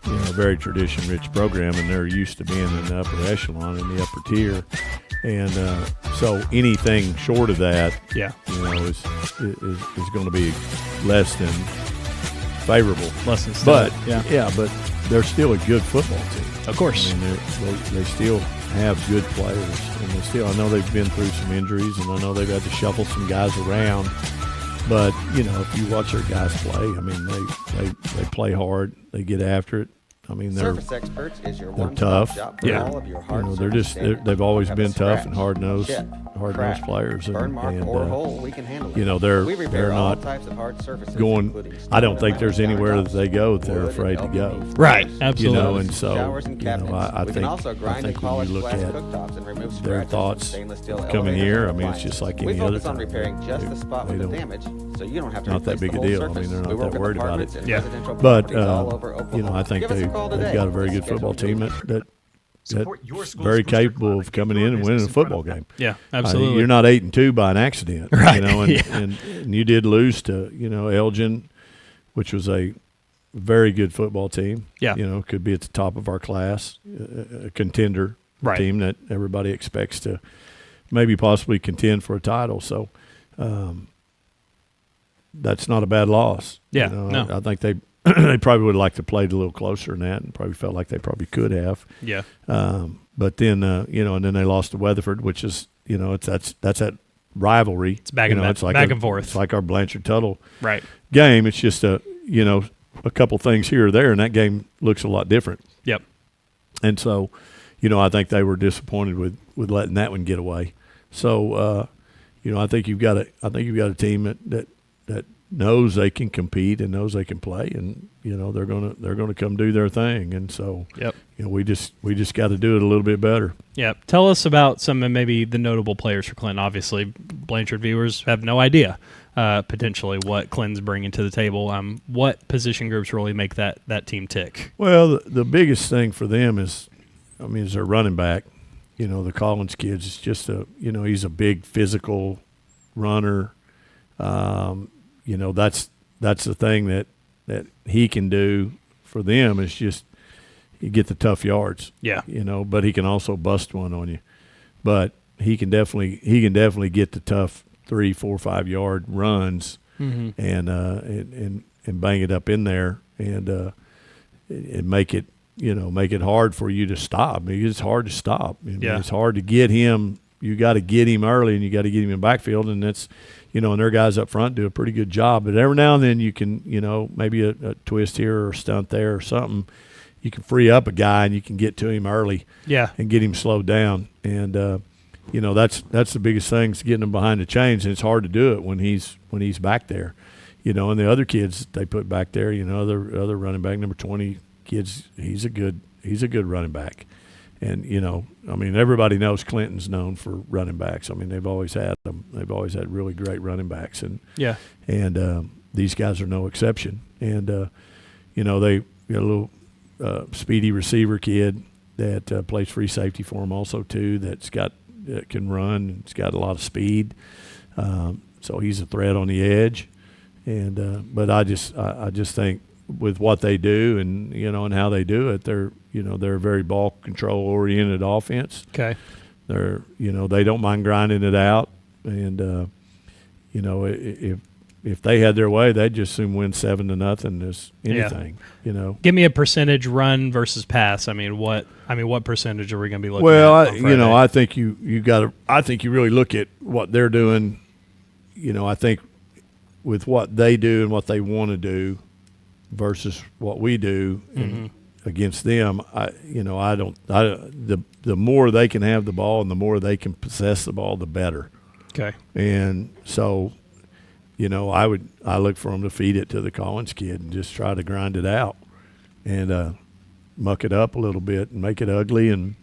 very tradition-rich program, and they're used to being in the upper echelon, in the upper tier. And so anything short of that, is going to be less than favorable. Less than stellar, but they're still a good football team. Of course. I mean, they still have good players, and I know they've been through some injuries, and I know they've had to shuffle some guys around. But if you watch their guys play, I mean, they play hard, they get after it. I mean, they're tough. They've always been tough and hard-nosed players. And they're not going. I don't think there's anywhere that they go that they're afraid to go. Right, absolutely. And so I think when you look at their thoughts coming here, I mean, it's just like any other time. They don't, not that big a deal. I mean, they're not that worried about it. Yeah. But I think they've got a very good football team that's very capable of coming in and winning a football game. Yeah, absolutely. You're not 8-2 by an accident, right? And you did lose to Elgin, which was a very good football team. Yeah, could be at the top of our class, a contender team that everybody expects to maybe possibly contend for a title. So that's not a bad loss. Yeah, no. I think they probably would have liked to play it a little closer than that, and probably felt like they probably could have. Yeah. But then and then they lost to Weatherford, which is that's that rivalry. It's back and forth. It's like our Blanchard Tuttle game. It's just a couple things here or there, and that game looks a lot different. Yep. And so, I think they were disappointed with letting that one get away. So, I think you've got a team that knows they can compete and knows they can play, and they're gonna come do their thing, and so we just got to do it a little bit better. Yeah, tell us about some of maybe the notable players for Clinton. Obviously, Blanchard viewers have no idea potentially what Clinton's bringing to the table. What position groups really make that team tick? Well, the biggest thing for them is their running back. The Collins kid is just he's a big physical runner. That's the thing that he can do for them is just you get the tough yards. Yeah. But he can also bust one on you. But he can definitely get the tough 3, 4, 5 yard runs and bang it up in there and make it hard for you to stop. It's hard to stop. It's hard to get him. You got to get him early, and you got to get him in backfield, and that's and their guys up front do a pretty good job. But every now and then you can, maybe a twist here or a stunt there or something, you can free up a guy and you can get to him early, and get him slowed down. And that's the biggest thing is getting him behind the chains, and it's hard to do it when he's back there, And the other kids they put back there, other running back number 20 kids, he's a good running back. And I mean, everybody knows Clinton's known for running backs. I mean, they've always had them. They've always had really great running backs, and these guys are no exception. And they got a little speedy receiver kid that plays free safety for them also too. That can run. It's got a lot of speed. So he's a threat on the edge. And but I just think with what they do and and how they do it, they're a very ball control oriented offense. Okay. They're they don't mind grinding it out, and if they had their way, they'd just soon win 7-0 as anything. Give me a percentage run versus pass. I mean, what percentage are we going to be looking well, at? Well, I think you really look at what they're doing. I think with what they do and what they want to do versus what we do against them, the more they can have the ball and the more they can possess the ball, the better. Okay. And so, I look for them to feed it to the Collins kid and just try to grind it out and muck it up a little bit and make it ugly. And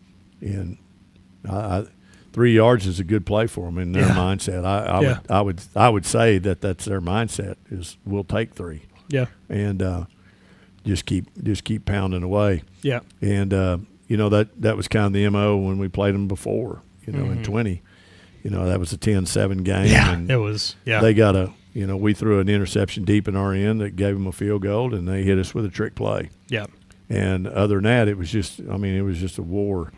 3 yards is a good play for them in their mindset. I would say that's their mindset is we'll take 3. Yeah. And just keep pounding away. Yeah. And that was kind of the MO when we played them before. In 20. That was a 10-7 game. Yeah, and it was. Yeah. They got we threw an interception deep in our end that gave them a field goal, and they hit us with a trick play. Yeah. And other than that, it was just a war.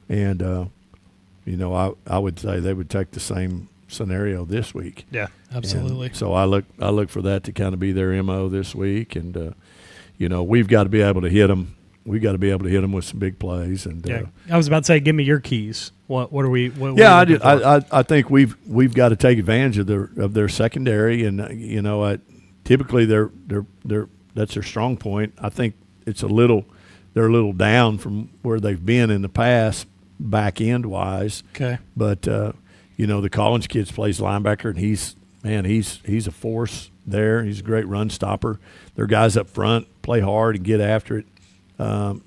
And I would say they would take the same scenario this week. Yeah, absolutely. And so I look for that to kind of be their MO this week, and we've got to be able to hit them. We've got to be able to hit them with some big plays. And I was about to say, give me your keys. What are we? I think we've got to take advantage of their secondary, and typically that's their strong point. I think they're a little down from where they've been in the past, back end wise. Okay. But the Collins kid plays linebacker, and he's a force there. He's a great run stopper. Their guys up front play hard and get after it.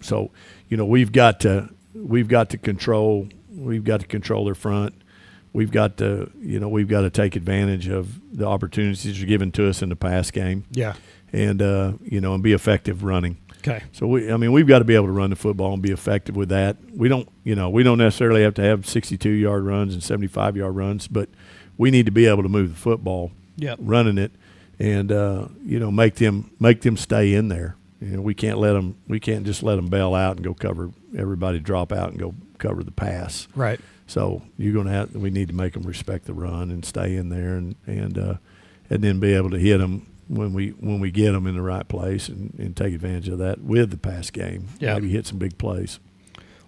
So we've got to control their front. We've got to take advantage of the opportunities that are given to us in the pass game. Yeah. And and be effective running. Okay. So we've got to be able to run the football and be effective with that. We don't necessarily have to have 62-yard runs and 75-yard runs, but we need to be able to move the football, running it, and make them stay in there. We can't just let them bail out and go cover everybody, drop out and go cover the pass. Right. So we need to make them respect the run and stay in there and then be able to hit them when we get them in the right place and take advantage of that with the pass game. Yeah. Maybe hit some big plays.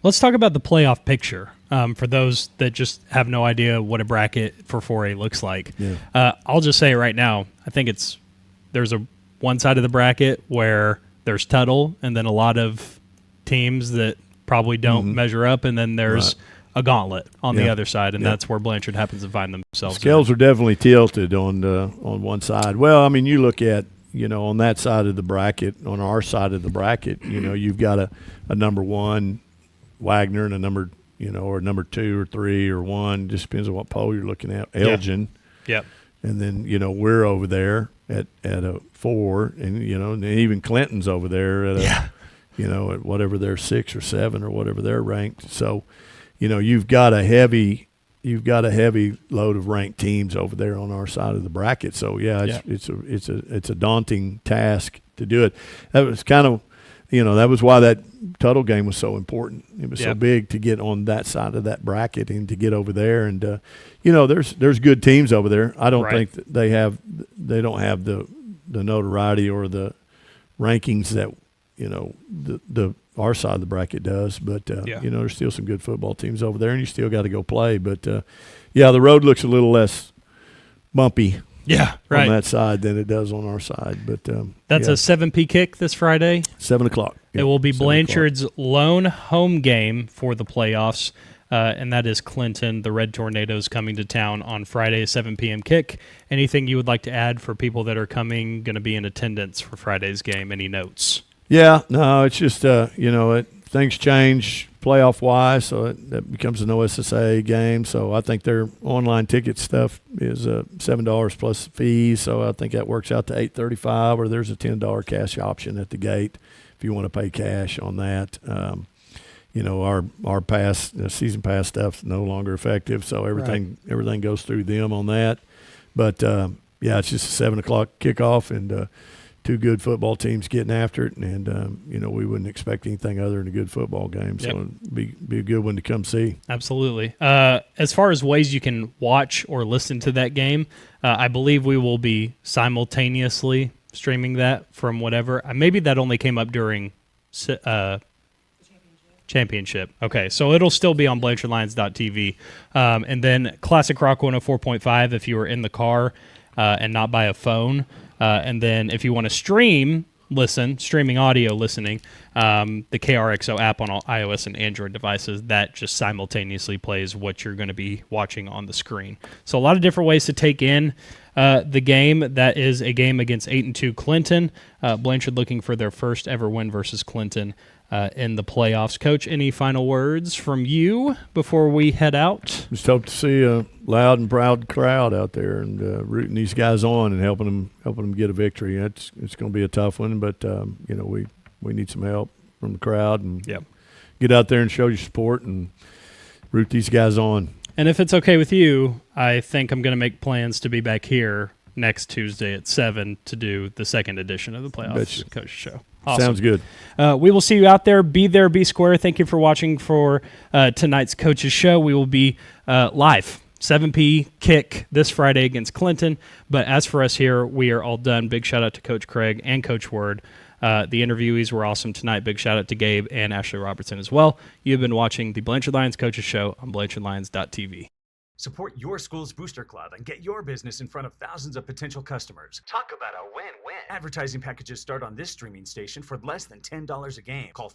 Let's talk about the playoff picture for those that just have no idea what a bracket for 4A looks like. Yeah. I'll just say it right now. I think there's one side of the bracket where there's Tuttle and then a lot of teams that probably don't measure up, and then there's a gauntlet on the other side, and that's where Blanchard happens to find themselves. Scales are definitely tilted on one side. Well, I mean, you look at on that side of the bracket, on our side of the bracket, you've got a number 1 Wagner and a number or number 2 or 3 or 1, just depends on what poll you're looking at. Elgin. Yep. And then we're over there at a 4, and and even Clinton's over there at at whatever they're 6 or 7 or whatever they're ranked. So, you've got a heavy load of ranked teams over there on our side of the bracket. So it's a daunting task to do it. That was kind of that was why that Tuttle game was so important. It was so big to get on that side of that bracket and to get over there. And there's good teams over there. I don't think that they don't have the notoriety or the rankings that our side of the bracket does. But there's still some good football teams over there, and you still got to go play. But the road looks a little less bumpy. Yeah, right. On that side than it does on our side. But that's a 7 kick this Friday. 7:00. It will be Blanchard's lone home game for the playoffs, and that is Clinton. The Red Tornadoes coming to town on Friday, 7 p.m. kick. Anything you would like to add for people that are going to be in attendance for Friday's game? Any notes? Yeah, no, it's just things change playoff wise, so that becomes an OSSA game. So I think their online ticket stuff is $7 plus fees. So I think that works out to $8.35, or there's a $10 cash option at the gate if you want to pay cash on that. Our pass, season pass stuff's no longer effective, so everything goes through them on that. But it's just a 7:00 kickoff, and two good football teams getting after it, and we wouldn't expect anything other than a good football game. So it'd be a good one to come see. Absolutely. As far as ways you can watch or listen to that game, I believe we will be simultaneously streaming that from whatever. Maybe that only came up during championship. Okay, so it'll still be on BlanchardLions.tv. And then Classic Rock 104.5 if you were in the car and not by a phone. And then if you want to streaming audio listening, the KRXO app on all iOS and Android devices, that just simultaneously plays what you're going to be watching on the screen. So a lot of different ways to take in the game. That is a game against 8-2 Clinton. Blanchard looking for their first ever win versus Clinton in the playoffs. Coach, any final words from you before we head out? Just hope to see a loud and proud crowd out there and rooting these guys on and helping them get a victory. It's going to be a tough one, but we need some help from the crowd, and get out there and show your support and root these guys on. And if it's okay with you, I think I'm going to make plans to be back here next Tuesday at 7 to do the second edition of the Playoffs Coach Show. Awesome. Sounds good. We will see you out there. Be there, be square. Thank you for watching for tonight's Coach's Show. We will be live, 7 p. kick this Friday against Clinton. But as for us here, we are all done. Big shout out to Coach Craig and Coach Word. The interviewees were awesome tonight. Big shout out to Gabe and Ashley Robertson as well. You've been watching the Blanchard Lions Coach's Show on BlanchardLions.tv. Support your school's booster club and get your business in front of thousands of potential customers. Talk about a win-win. Advertising packages start on this streaming station for less than $10 a game. Call